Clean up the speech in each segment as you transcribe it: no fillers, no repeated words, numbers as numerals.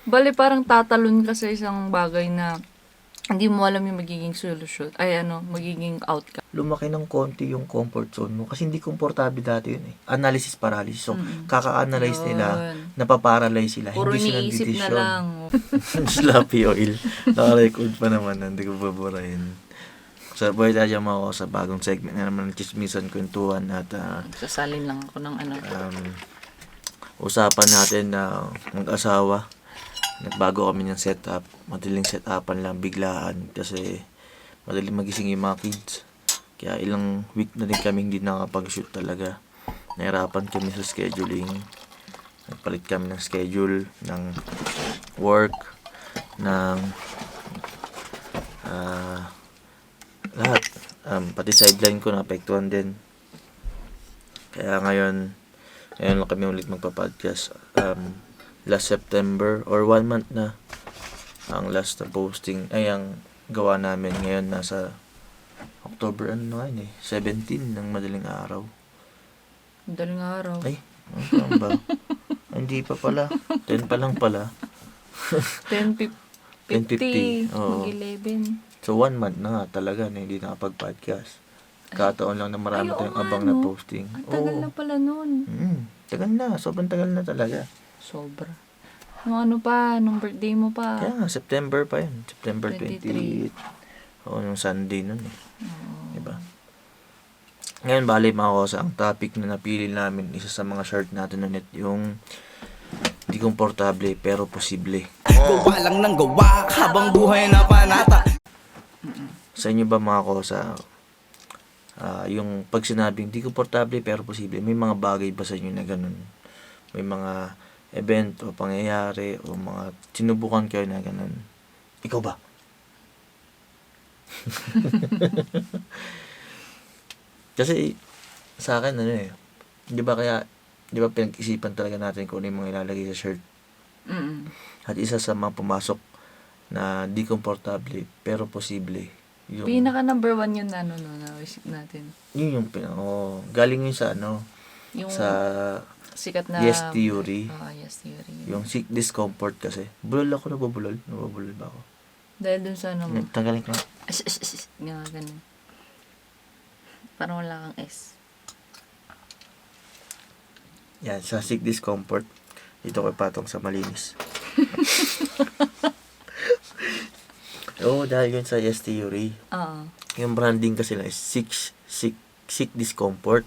Bale, parang tatalon ka sa isang bagay na hindi mo alam yung magiging solusyon. Ay, magiging outcome. Lumaki ng konti yung comfort zone mo. Kasi hindi komportable dati yun eh. Analysis paralysis. So, Mm. kaka-analyze nila, Yun. napaparalyze sila. Puro Hindi sila niisip na nagdidesisyon. lang. Sloppy oil. Naka-record pa naman. Hindi ko baburahin. So, boy tayo mga sa bagong segment na naman ng Chismisan Kwentuhan at Sasalin lang ako ng usapan natin na mag-asawa. Nagbago kami ng setup. Madaling setupan lang biglaan kasi madaling magising yung mga kids. Kaya ilang week na din kami hindi nakapag-shoot talaga. Nahirapan kami sa scheduling. Nagpalit kami ng schedule, ng work, ng lahat. Pati sideline ko naapektuhan din. Kaya ngayon lang kami ulit magpa-podcast. Last September or 1 month na ang last na posting ay ang gawa namin. Ngayon nasa October 17 ng madaling araw. Madaling araw. Ay, ano ba? Hindi pa pala. 10 pa lang pala. 10:50. Oo. Mag-11. So 1 month na nga talaga na hindi nakapag-podcast. Kataon lang na marami Ay, oo tayong nga, abang no? na posting. Ang tagal na pala nun. Tagal na. Sobrang tagal na talaga. Sobra. Nung birthday mo pa. Kaya nga, September pa yun. September 23. 28. Oo, yung Sunday nun eh. Diba? Ngayon, bali mga kosa, ang topic na napili namin, isa sa mga short natin ulit, yung di komportable pero posible. Gawa lang ng gawa habang buhay na panata. Sa inyo ba mga kosa, yung pag sinabing di komportable pero posible, may mga bagay ba sa inyo na ganun? May mga event o pangyayari o mga sinubukan kayo na ganun? Ikaw ba? Kasi sa akin di ba pinag-isipan talaga natin kung ano yung mga ilalagay sa shirt. At isa sa mga pumasok na di komportable pero posible yung Pinaka number 1 yun na isip natin. yun yung galing yun sa Yung sa sikat na Yes Theory. Yes Theory. Yung sick discomfort kasi. Bulol ako, nabubulol ba ako? Dahil dun sa Tanggalin ko. nga ganun. Parang wala kang S. Yan, sa sick discomfort. Dito ko patong sa malinis. Oo, dahil yun sa Yes Theory. Yung branding kasi na is sick discomfort.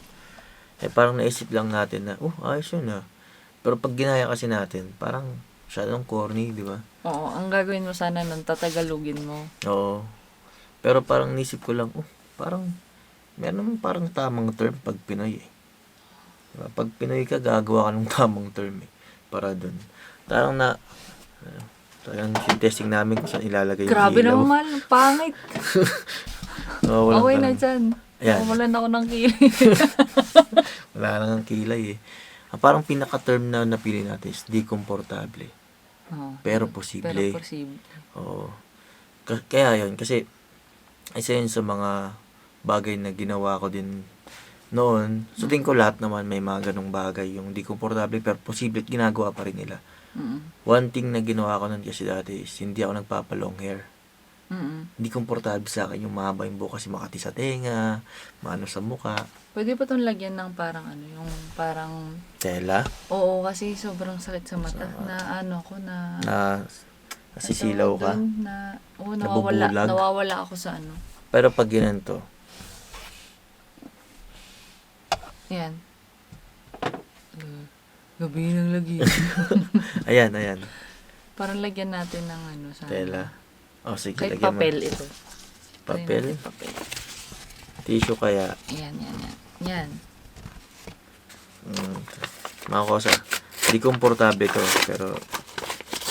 Parang naisip lang natin na, ayos yun Pero pag ginaya kasi natin, parang masyadong corny, di ba? Oo, ang gagawin mo sana nun, tatagalugin mo. Oo. Pero parang nisip ko lang, parang, meron naman parang tamang term pag Pinoy eh. Diba? Pag Pinoy ka, gagawa ka ng tamang term eh. Para dun. Talagang testing namin kung saan ilalagay yung Grabe ilaw. naman, mahal, pangit. Okay na dyan. Ayan. Walan ako ng kilay. Wala nang kilay eh. Parang pinaka-term na napili natin is di komportable. Pero posible. Oo. Kaya yun, kasi isa yun sa mga bagay na ginawa ko din noon. So, tingin ko lahat naman may mga ganong bagay. Yung di komportable pero posible at ginagawa pa rin nila. One thing na ginawa ko nun kasi dati is hindi ako nagpapalong hair. Hindi komportable sa akin yung mahaba yung buhok kasi makati sa tenga, maano sa muka. Pwede pa itong lagyan ng parang yung parang... Tela? Oo, kasi sobrang sakit sa mata. Nasisilaw ka? Nawawala ako sa Pero pag ginanto, yan. Gabi ng lagi. ayan. Parang lagyan natin ng sa... Tela. Sige, Kahit lagyan mo. papel ito. Papel? Papel. Tissue kaya. Yan. Mga kosa, di komportable to, pero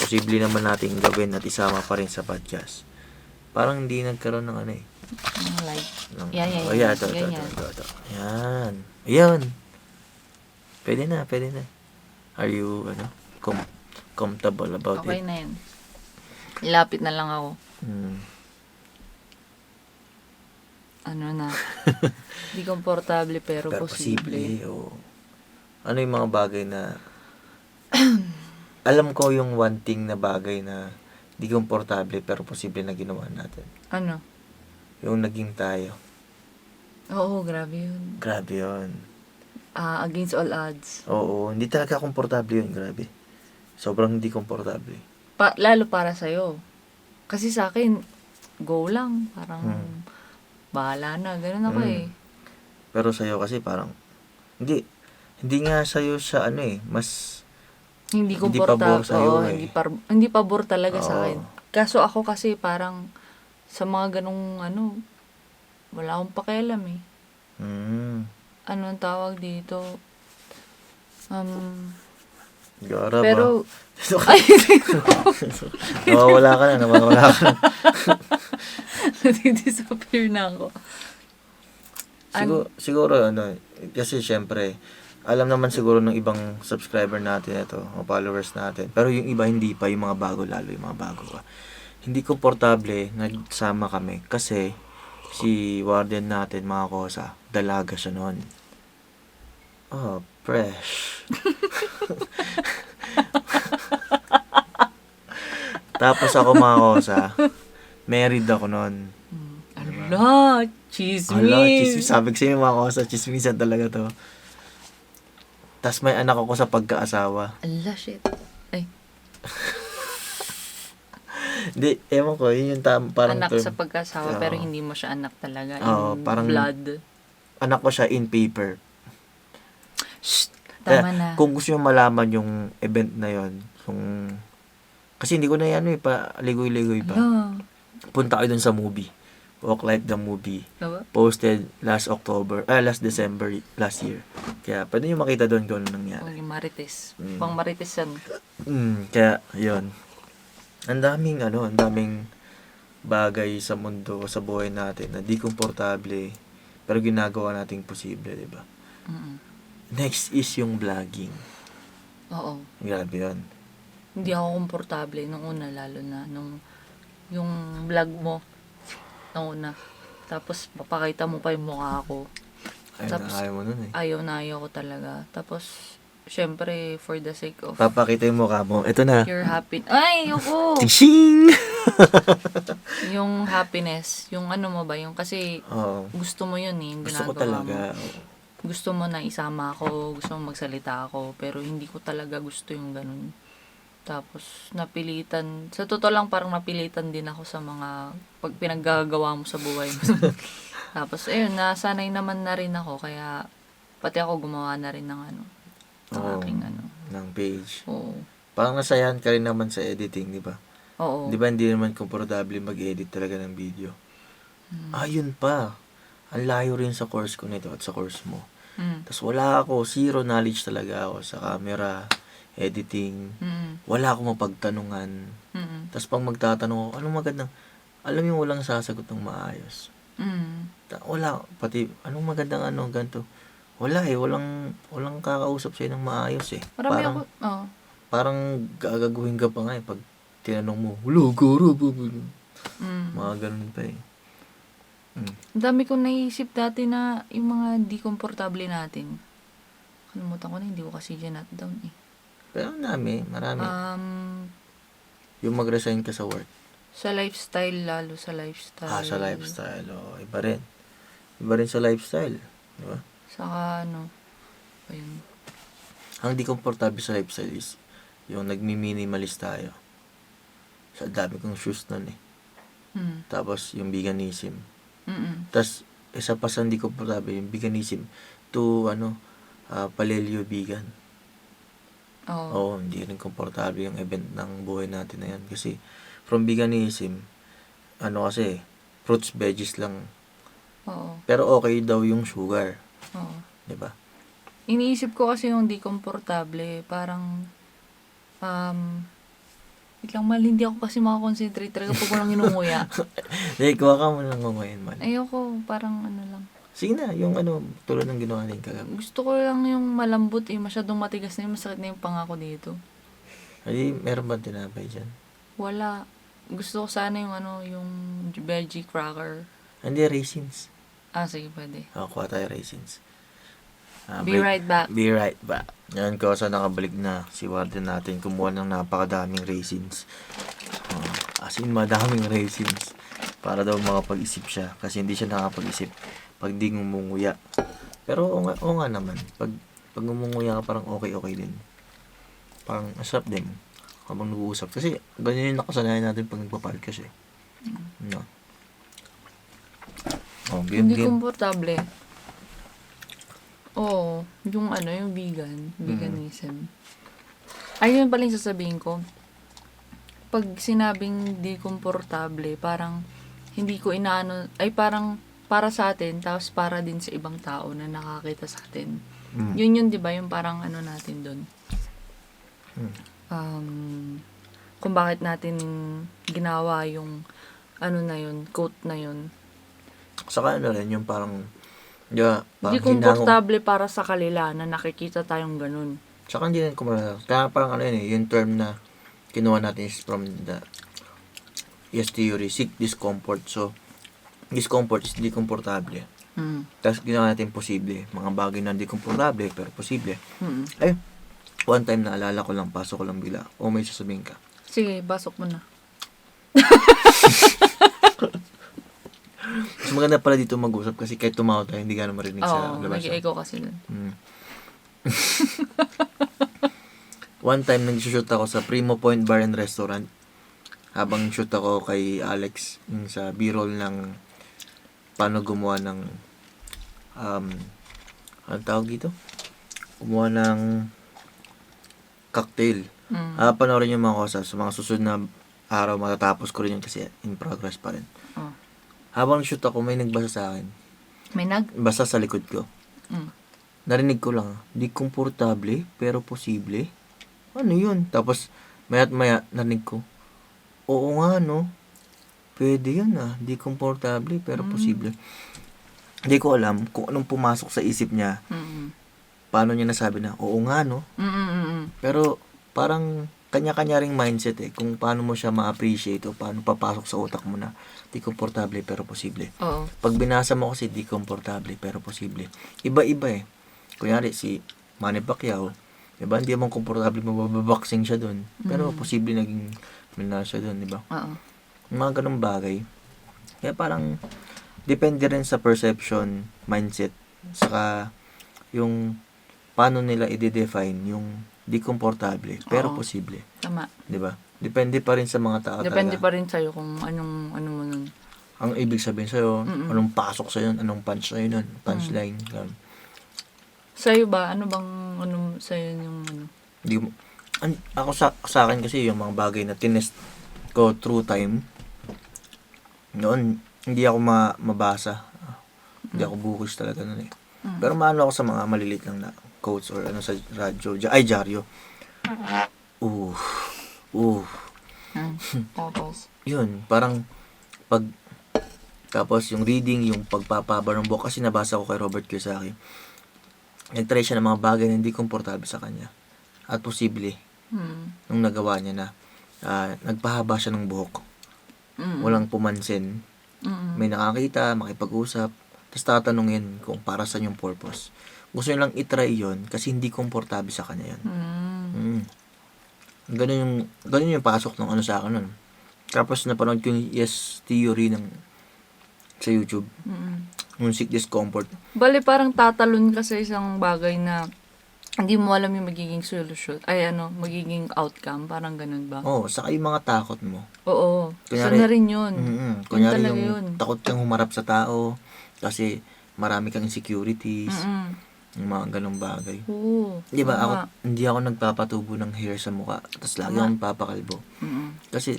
posible naman nating gawin at isama pa rin sa podcast. Parang hindi nagkaroon ng Like. Yan. Yan. Ito. Yan. Ayan. Pwede na. Are you, comfortable about Okay it? na yan. Ilapit na lang ako. Di komportable pero posible. Oo. Ano yung mga bagay na alam ko yung one thing na bagay na di komportable pero posible na ginawa natin. Ano? Yung naging tayo. Oo, grabe yun. Grabe yun. Against all odds. Oo, hindi talaga komportable yun, grabe. Sobrang hindi komportable. Lalo para sa'yo. Kasi sa akin, go lang. Parang, bahala na. Ganun ako eh. Pero sa'yo kasi parang, hindi nga sa'yo siya mas Hindi hindi komportable. pabor sa'yo Oo, hindi pabor talaga sa akin. Oo. Kaso ako kasi parang, sa mga ganung wala akong pakialam eh. Ano ang tawag dito? Gara Pero, ba? Nawawala ka na. nadi-disappear na ako. Siguro, kasi syempre, alam naman siguro ng ibang subscriber natin ito, o followers natin. Pero yung iba hindi pa, yung mga bago, lalo yung mga bago pa. Hindi komportable, nagsama kami. Kasi, si warden natin, mga kosa, dalaga siya noon. Oh, fresh. Tapos ako, mga kosa, married ako noon. Ala, chismis. Sabi ko sa'yo, mga kosa, chismisan talaga to. Tapos may anak ako sa pagkaasawa. Ala, shit. Ay, Hindi, ewan ko, yun yung parang anak term. sa pagkasawa, Oo. pero hindi mo siya anak talaga. Oo, In parang- blood. Anak ko siya in paper. Shh, tama Kaya, na. kung gusto nyo malaman yung event na yon, kasi hindi ko na yan ligoy-ligoy pa. Ala. Punta kayo dun sa movie. Walk Like the Movie. Diba? Posted last December last year. Kaya pwede nyo makita doon kung ano nangyari. Yung marites. Pang marites yan. Kaya, yun. Ang daming bagay sa mundo, sa buhay natin na di komportable, pero ginagawa nating posible, di ba? Next is yung vlogging. Oo. Grabe yun. Hindi ako komportable nung una, lalo na nung yung vlog mo nung una. Tapos papakita mo pa yung mukha ko. Tapos, Ayaw mo nun eh. ayaw ko talaga. Tapos, syempre, for the sake of Papakita yung mukha mo. Ito na. your happiness. Ay, ayoko! Tishing! Yung happiness. Yung ano mo ba? Yung kasi Oo. gusto mo yun eh. Yung Gusto ko ginagawa talaga. mo. Gusto mo na isama ako. Gusto mo magsalita ako. Pero hindi ko talaga gusto yung ganun. Tapos, napilitan. Sa totoo lang, parang napilitan din ako sa mga pag pinaggagawa mo sa buhay mo. Tapos, ayun, nasanay naman na rin ako. Kaya, pati ako gumawa na rin ng Oo. aking Ng page. Oo. Parang nasayahan ka rin naman sa editing, di ba? Oo. Di ba hindi naman komportable mag-edit talaga ng video? Yun pa. Ang layo rin sa course ko nito at sa course mo. Tapos wala ako, zero knowledge talaga ako sa camera, editing. Wala akong mapagtanungan. Tapos pag magtatanong ako, anong magandang, alam mo walang sasagot ng maayos. Wala, pati, anong magandang ganito. Wala walang kakausap sa'yo ng maayos eh. Marami Parang, ako, oo. parang gagaguhin ka pa nga eh, pag tinanong mo, wala, garo, mga ganun pa eh. Ang dami kong naisip dati na yung mga di komportable natin. Kalimutan ko na, hindi ko kasi dyan down eh. Pero marami. Yung mag-resign ka sa work. Sa lifestyle, lalo sa lifestyle. Sa lifestyle. Iba rin. Iba rin sa lifestyle. Di ba? Saka ayun. Ang di komportable sa lifestyle is yung nagmi-minimalist tayo. Sa dami kong shoes nun eh. Tapos yung veganism. Tapos isa pa sa hindi komportable yung veganism to paleo vegan. Oo, hindi rin komportable yung event ng buhay natin na yan. Kasi from veganism, kasi fruits, veggies lang. Oo. Pero okay daw yung sugar. Oo. Diba? Iniisip ko kasi yung di komportable, parang wait lang, hindi ako kasi makakonsentrate talaga pag walang inunguya. Kuha ka mo lang ngayon, man. Ayoko, parang lang. Sige na, yung tulad ng ginawa natin kagabi. Gusto ko lang yung malambot masyadong matigas na masakit na yung pangako dito. Ay, meron ba tinapay dyan? Wala. Gusto ko sana yung yung veggie cracker. Hindi, raisins. Sige, pwede. Kuha tayo raisins. Be right back. Be right back. Yan ko sa nakabalik na si Warden natin. Kumuha ng napakadaming raisins. As in, madaming raisins. Para daw makapag-isip siya. Kasi hindi siya nakapag-isip pag di ngumunguya. Pero oo nga naman. Pag ngumunguya ka, parang okay din. Parang asap din. Habang nag-uusap. Kasi ganyan yung nakasanayan natin pag nagpa-podcast eh. No. Hindi komportable. Oo, yung veganism. Ayun pala yung sasabihin ko. Pag sinabing di komportable, parang hindi ko parang para sa atin, tapos para din sa ibang tao na nakakita sa atin. Yun, di ba? Yung parang natin doon. Kung bakit natin ginawa yung quote na yun. Saka rin, yung parang hindi komportable para sa kanila na nakikita tayong ganun. Saka hindi rin komportable. Kaya parang yung term na kinuha natin is from the yes theory, seek discomfort. So, discomfort is hindi komportable. Tapos ginawa natin posible. Mga bagay na hindi komportable, pero posible. Ay, one time naalala ko lang, pasok ko lang bigla. May sasabihin ka. Sige, basok mo na. Mas maganda pala dito mag-usap kasi kahit tumawa tayo, hindi gano'n marinig sa labas. Oo, nag-echo kasi dun. One time, nag-shoot ako sa Primo Point Bar and Restaurant. Habang shoot ako kay Alex, yung sa B-roll ng paano gumawa ng ano tawag dito? Gumawa ng cocktail. Panoorin yung mga kosas. Sa mga susunod na araw, matatapos ko rin yun kasi in progress pa rin. Habang shoot ako, may nagbasa sa akin. Basa sa likod ko. Narinig ko lang, di komportable, pero posible. Ano yun? Tapos, maya't maya, narinig ko, oo nga, no? Pwede yun, di komportable, pero posible. Hindi ko alam kung anong pumasok sa isip niya. Paano niya nasabi na, oo nga, no? Pero, parang, kanya-kanya ring mindset kung paano mo siya ma-appreciate o paano papasok sa utak mo na di komportable pero posible. Oo. Pag binasa mo kasi di komportable pero posible. Iba-iba Kunyari si Manny Pacquiao, diba? Hindi mo komportable, mababoxing siya doon. Pero posible naging milyoner siya doon, diba? Oo. Mga ganung bagay. Kaya parang depende rin sa perception, mindset, saka yung paano nila i-define yung di komportable, pero posible. Tama. Diba? Depende pa rin sa mga tao. Depende pa rin sa'yo kung ano mo nun. Ang ibig sabihin sa'yo, anong pasok sa'yo, anong punch sa'yo nun, punchline. Sa'yo ba? Ano sa'yo yung Hindi mo, ako sa akin kasi yung mga bagay na tinest ko through time, noon, hindi ako mabasa. Hindi ako bukis talaga nun Pero maano ako sa mga malilit lang na quotes or sa radyo, dyaryo. Tapos? Yun, parang tapos yung reading, yung pagpapaba ng book, kasi nabasa ko kay Robert Kiyosaki. Nag-try siya ng mga bagay na hindi komportable sa kanya. At posible, nung nagawa niya na, nagpahaba siya ng buhok. Walang pumansin. May nakakita, makipag-usap, tapos tatanungin kung para sa yung purpose. Gusto niya lang itry yun kasi hindi komportable sa kanya yun. Ganun yung pasok ng sa akin nun. Tapos napanood ko yung yes theory sa YouTube. Yung seek discomfort. Bale, parang tatalon ka sa isang bagay na hindi mo alam yung magiging solution. Magiging outcome. Parang ganun ba? Oo, saka yung mga takot mo. Oo. Isa na rin yun. Kunyari yung takot kang humarap sa tao kasi marami kang insecurities. Yung mga ganong bagay. Oo. Di ba, hindi ako nagpapatubo ng hair sa mukha. Tapos lagi akong papakalbo. Kasi,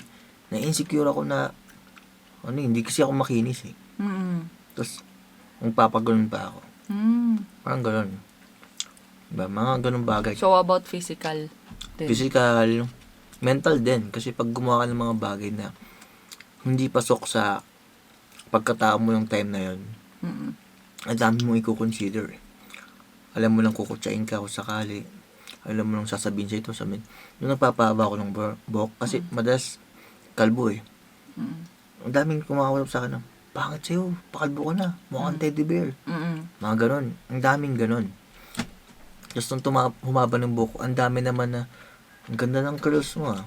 na-insecure ako na, hindi kasi ako makinis Tapos, magpapaganon pa ako. Parang ganon. Diba, mga ganong bagay. So, about physical din? Physical, mental din. Kasi pag gumawa ka ng mga bagay na hindi pasok sa pagkatao mo yung time na yun, ang dami mong i-consider Alam mo lang kukutsain ka kung sakali. Alam mo lang sasabihin sa ito. Nung nagpapahaba ako ng buhok, kasi madalas kalbo Ang daming kumakausap sa akin na, bakit sa'yo? Pakalbo ka na. Mukhang teddy bear. Mga ganon. Ang daming ganon. Tapos nung humaba ng buhok ko, ang dami naman na, ang ganda ng curls mo ah.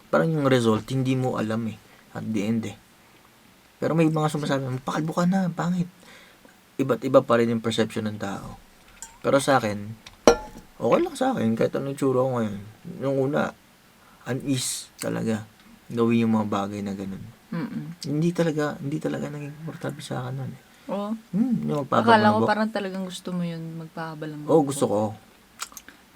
Parang yung result, hindi mo alam eh. At the end eh. Pero may mga sumasabi, pakalbo ka na, pangit. Iba't iba pa rin yung perception ng tao. Pero sa akin, okay lang sa akin, kahit anong tsura ko ngayon. Yung una, unease talaga. Gawin yung mga bagay na ganun. Hindi talaga naging komportable sa akin nun eh. Oo. Yung magpapabal Akala ng ko buhok. parang talagang gusto mo yun, magpahaba lang. Oo, gusto ko.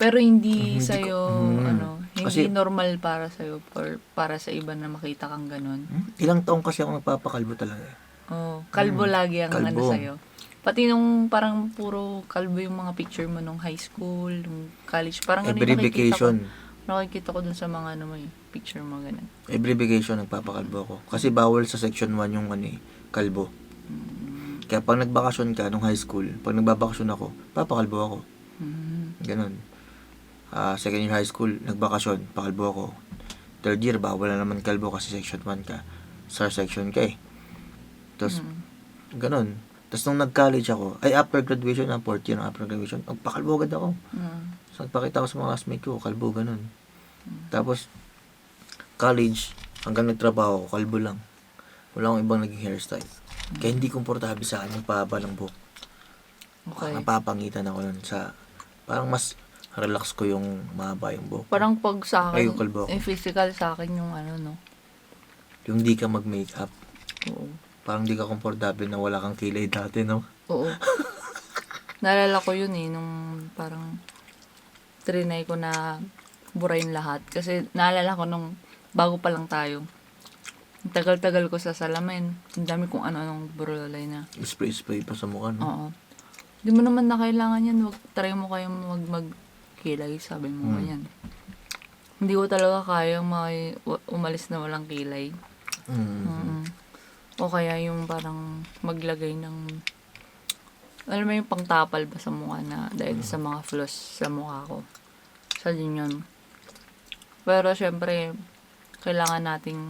Pero hindi Hindi sa'yo, ko- hindi kasi- normal para sa'yo or para sa iba na makita kang ganun. Ilang taong kasi ako nagpapakalbo talaga eh. Oh, kalbo lagi ang ano kalbo. sa'yo. Pati nung parang puro kalbo yung mga picture mo nung high school, nung college. Parang ano Every yung vacation, nakikita ko dun sa mga ano mo eh, picture mo ganun. every vacation nagpapakalbo ako. Kasi bawal sa section 1 yung kalbo. Kaya pag nagbakasyon ka nung high school, pag nagbabakasyon ako, papakalbo ako. Ganun. Second year high school, nagbakasyon, pakalbo ako. Third year, bawal na naman kalbo kasi section 1 ka. Star section ka eh. Tapos, ganun. Tapos nung nag-college ako, after graduation, fourth year after graduation, pakalbo agad ako. So, nagpakita ko sa mga classmate ko, kalbo, ganun. Tapos, college, hanggang nagtrabaho ko, kalbo lang. Wala akong ibang naging hairstyle. Kaya hindi komportable sa akin yung pahaba ng buhok. Okay. Napapangitan ako nun sa, parang mas relax ko yung mahaba yung buhok. Parang pag sa Ay, akin, yung kalbo. physical sa akin yung ano, no? Yung di ka mag-makeup. Oo. Parang di ka komportable na wala kang kilay dati, no? Oo. Naalala ko yun eh, nung parang trinay ko na burayin lahat. Kasi naalala ko nung bago pa lang tayo. Ang tagal-tagal ko sa salamin. Ang dami kong ano-anong burulay na. Spray pa sa mukha, no? Oo. Di mo naman na kailangan yan. Try mo kayong magkilay, sabi mo ganyan. Hindi ko talaga kayang umalis na walang kilay. O kaya yung parang maglagay ng, alam mo yung pangtapal ba sa mukha na dahil sa mga flaws sa mukha ko. Sa din yun. Pero syempre, kailangan nating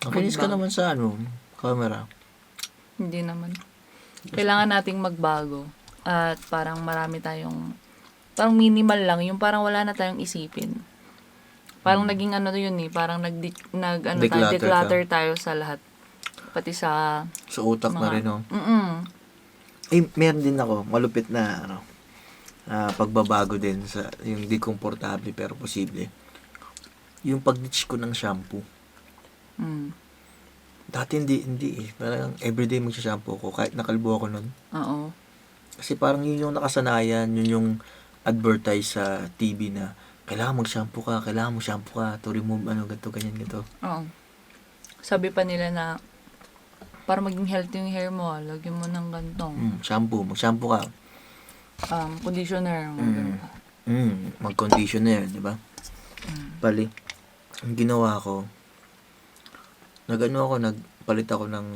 Makinis ka naman sa camera. Hindi naman. Kailangan nating magbago. At parang marami tayong, parang minimal lang, yung parang wala na tayong isipin. Parang naging ano yun eh, parang declutter tayo sa lahat. Pati sa Sa utak na rin, no? Meron din ako, malupit na, pagbabago din sa, yung di komportable pero posible. Yung pag-ditch ko ng shampoo. Dati hindi eh. Parang everyday magsha-shampoo ko kahit nakalbo ako nun. Oo. Kasi parang yun yung nakasanayan, yun yung advertise sa TV na kailangan mag-shampoo ka to remove ganito, ganyan, ganito. Oo. Sabi pa nila na para maging healthy yung hair mo, lagyan mo ng gantong. Mag-shampoo ka. Conditioner. Mag-conditioner, di ba? Bali, ang ginawa ko, nagpalit ako ng,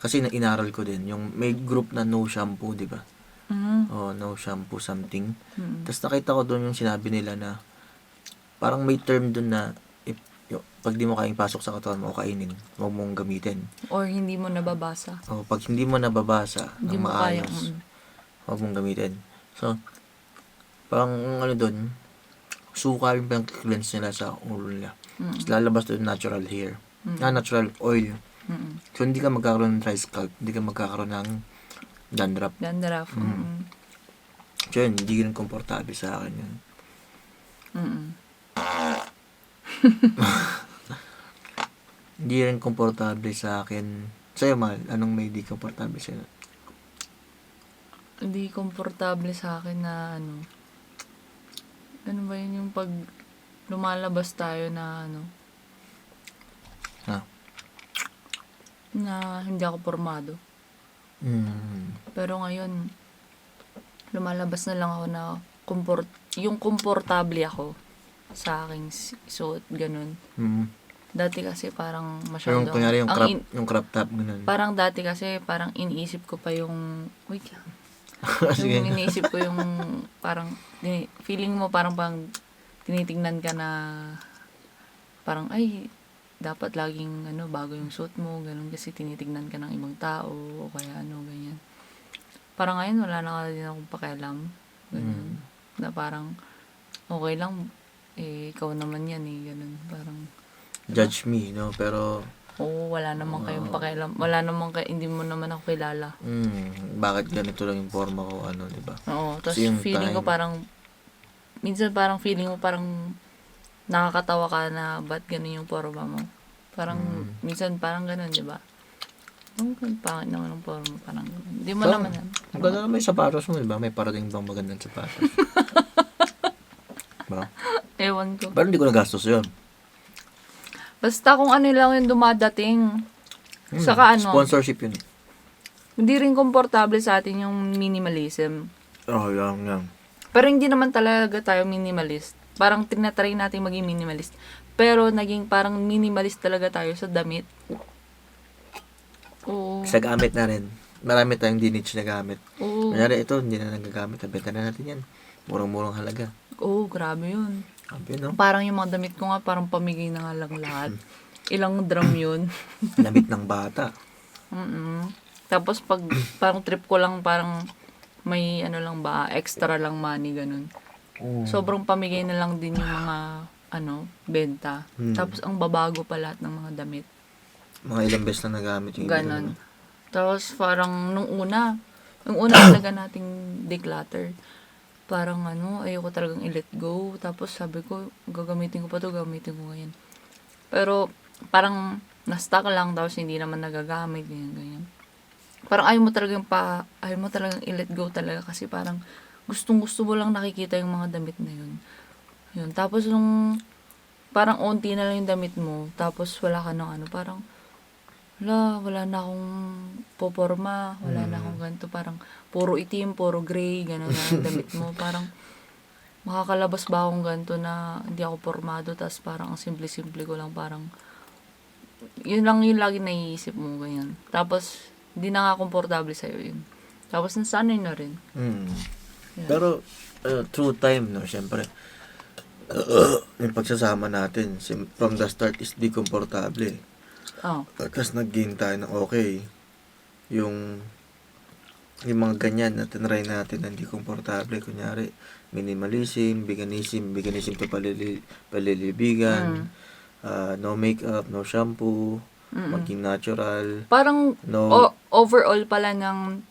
kasi inaral ko din, yung may group na no shampoo, di ba? No shampoo something. Tapos nakita ko doon yung sinabi nila na, parang may term doon na, pag di mo kayang pasok sa katawan mo o kainin, huwag mong gamitin. Or hindi mo nababasa. Pag hindi mo nababasa Hindi ng mo kaya. maayos, huwag mong gamitin. So, parang doon, suka yung pang-cleanse nila sa ulo nila. Tapos lalabas doon natural hair. Natural oil. So, hindi ka magkakaroon ng dry scalp. Hindi ka magkakaroon ng dandruff. So, yun, hindi rin komportable sa akin yun. Hindi rin komportable sa akin. Sa'yo, Mal, anong may di komportable sa'yo? Hindi komportable sa akin na ano ba yun yung pag lumalabas tayo na na hindi ako pormado. Pero ngayon, lumalabas na lang ako na yung komportable ako sa aking suot, ganun. Dati kasi parang masyado... Yung kunyari yung crop top, ganun. Parang dati kasi parang iniisip ko pa yung... Wait lang. Sige. Yung iniisip ko yung parang... Feeling mo parang tinitingnan ka na... Parang ay... Dapat laging bago yung suot mo, ganun, kasi tinitignan ka ng ibang tao, o kaya ganyan. Parang ngayon, wala na din akong pakialam. Ganun. Na parang, okay lang, ikaw naman yan ganun. Parang, Judge me, no? Pero, wala naman kayong pakialam. Wala naman hindi mo naman ako kilala. bakit ganito lang yung forma ko, di ba? Oo, tapos Kasi yung feeling ko parang, minsan parang feeling mo parang nakakatawa ka na ba't ganun yung forma mo. Parang, minsan parang ganun, di ba? Pangit naman ang forma, parang ganun. Hindi mo naman yan. Ang ganda naman yung sapatos mo, di ba? May parating bang magandang sapatos? Diba? Ewan ko. Pero hindi ko nagastos yun. Basta kung ano lang yung dumadating. Saka Sponsorship yun. hindi rin komportable sa atin yung minimalism. Yan. Pero hindi naman talaga tayo minimalist. Parang tinatry natin maging minimalist. Pero naging parang minimalist talaga tayo sa damit. Oo. Sa gamit na rin. Marami tayong dinich na gamit. Oo. Kunyari, ito, hindi na nagagamit. Benta na natin yan. Murang-murang halaga. Oo, grabe yun. Grabe, no? Parang yung mga damit ko nga, parang pamigay na nga lang lahat. Ilang drum yun. Damit ng bata. Tapos pag parang trip ko lang, parang may extra lang money, ganun. Sobrang pamigay na lang din yung mga, benta. Tapos ang babago pa lahat ng mga damit. Mga ilang beses na nagamit yung Ganon. Tapos parang nung una talaga nating declutter. Parang ayoko talagang i-let go. Tapos sabi ko, gagamitin ko pa to, gamitin ko ngayon. Pero parang na-stuck lang, tapos hindi naman nagagamit, ganyan. Parang ayaw mo talagang i-let go talaga kasi parang gustong-gusto mo lang nakikita yung mga damit na yun. Yun. Tapos nung parang onti na lang yung damit mo, tapos wala ka ng parang wala na akong poporma, wala na akong ganito, parang puro itim, puro gray, gano'n na yung damit mo. Parang makakalabas ba akong ganito na hindi ako pormado, tapos parang ang simple-simple ko lang, parang yun lang yung lagi naiisip mo, ganyan. Tapos hindi na nga komportable sa'yo yun. Tapos nasanay na rin. Yeah. Pero through time, no, syempre, yung pagsasama natin, from the start is di komportable. Tapos nag-gain tayo ng okay. Yung mga ganyan na tinry natin na hindi komportable. Kunyari, minimalism, veganism to palilibigan, no makeup, no shampoo, maging natural. Parang overall pala ng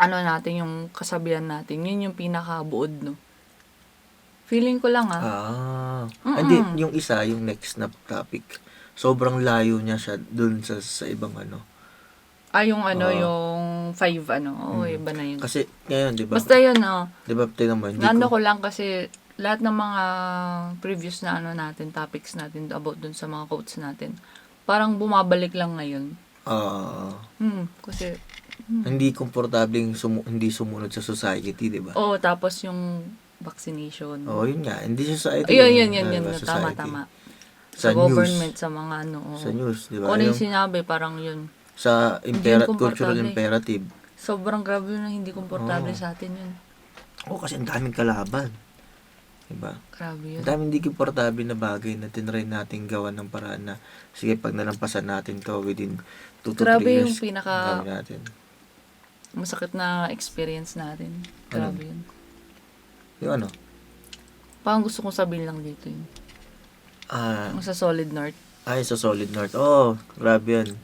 natin, yung kasabihan natin, yun yung pinakabuod, no? Feeling ko lang, Hindi, yung isa, yung next na topic, sobrang layo niya siya dun sa ibang yung yung 5, iba na yun. Kasi, ngayon, di ba? Basta yun, Di ba, tingnan mo, ko lang kasi, lahat ng mga previous na natin, topics natin about dun sa mga quotes natin, parang bumabalik lang ngayon. Kasi, hindi komportableng hindi sumunod sa society, di ba? Oo, tapos yung vaccination. Yun nga, hindi society. Yun. Tama. Sa government, sa mga sa news, di ba? Kung yung sinabi, parang yun. Sa cultural imperative. Sobrang grabe yun na hindi komportable sa atin yun. Kasi ang daming kalaban. Diba? Grabe yun. Ang daming hindi komportable na bagay na tinry natin gawan ng paraan na, sige, pag nalampasan natin to within 2 to 3 years. Grabe yung pinaka natin. Masakit na experience natin. Grabe yun. Yung Parang gusto kong sabihin lang dito yun. Sa Solid North. Sa Solid North. Grabe yun.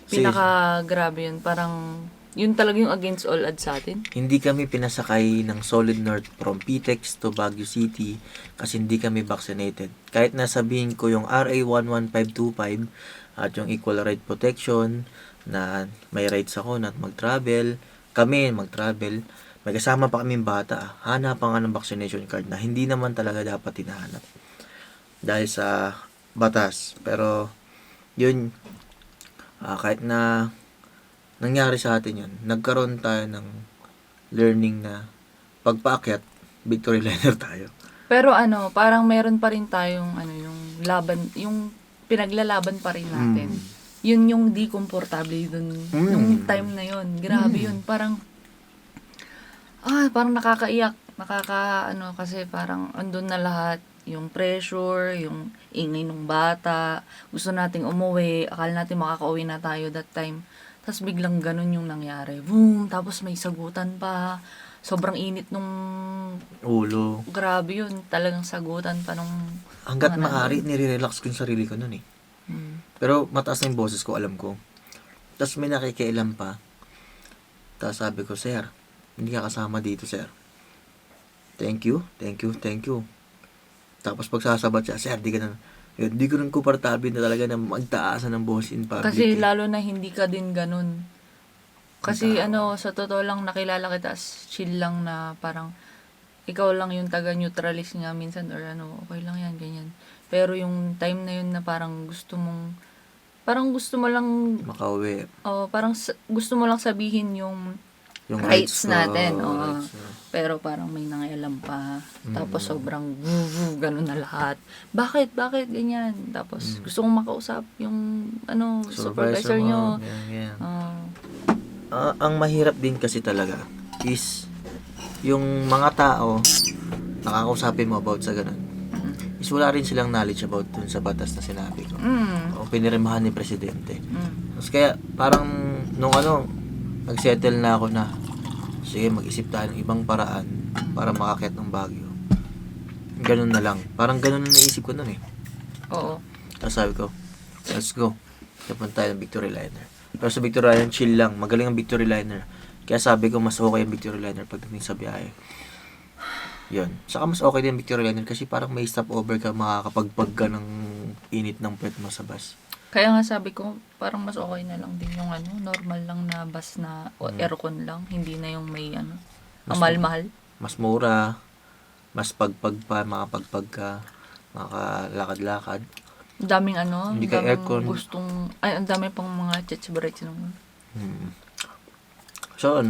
Pinaka-grabe yun. Parang, yun talaga yung against all odds sa atin. Hindi kami pinasakay ng Solid North from PTEX to Baguio City kasi hindi kami vaccinated. Kahit nasabihin ko yung RA 11525 at yung Equal Right Protection na may rights ako na mag-travel, may kasama pa kaming bata, hanapan nga ng vaccination card na hindi naman talaga dapat hinahanap dahil sa batas. Pero yun, kahit na nangyari sa atin yun, nagkaroon tayo ng learning na pagpaakyat, victory liner tayo. Pero parang meron pa rin tayong yung laban, yung pinaglalaban pa rin natin. Yun yung di komportable dun, nung time na yun. Grabe yun. Parang nakakaiyak. Kasi parang andun na lahat. Yung pressure, yung ingay ng bata. Gusto nating umuwi. Akala natin makakauwi na tayo that time. Tapos biglang ganun yung nangyari. Boom! Tapos may sagutan pa. sobrang init nung Ulo. grabe yun. Talagang sagutan pa nung Hanggat mga maaari, nandun. nire-relax ko yung sarili ko nun eh. Pero mataas na yung boses ko, alam ko. Tapos may nakikialam pa. Tapos sabi ko, sir, hindi ka kasama dito, sir. Thank you, thank you, thank you. Tapos pagsasabat siya, sir, di ka na, yun, di ko rin komportable na talaga na magtaasan ng boses in public. Kasi eh. lalo na hindi ka din ganun. Kasi sa totoo lang nakilala kita as chill lang na parang ikaw lang yung taga-neutralist nga minsan or okay lang yan, ganyan. Pero yung time na yun na parang gusto mo lang, Makauwi. parang gusto mo lang sabihin yung Yung rights natin. rights, Pero parang may nangialam pa. Tapos sobrang ganun na lahat. Bakit? Ganyan. Tapos gusto kong makausap yung supervisor nyo. Yan. Ah, Ang mahirap din kasi talaga is yung mga tao nakakausapin mo about sa ganun. Is wala rin silang knowledge about dun sa batas na sinabi ko. O pinirmahan ni Presidente. Tapos kaya parang nung nagsettle na ako na sige mag-isip tayo ng ibang paraan para makakit ng Baguio. Ganun na lang. Parang ganun na naisip ko nun eh. oo. Tapos sabi ko, let's go. Napunta tayo ng Victory Liner. Pero sa Victory Liner, chill lang. Magaling ang Victory Liner. Kaya sabi ko, mas okay ang Victory Liner pagdating sa biyahe. Yun. Saka mas okay din ang Victory Liner kasi parang may stopover ka, makakapagpag ka ng init ng puwet mo sa bus. Kaya nga sabi ko, parang mas okay na lang din yung normal lang na bus na o aircon lang. Hindi na yung may ang mahal-mahal. Mas mura, mas pagpag pa, makapagpag ka, makakalakad-lakad. Ang daming Hindi ang ka daming aircon. ang dami pang mga chachibarites nung So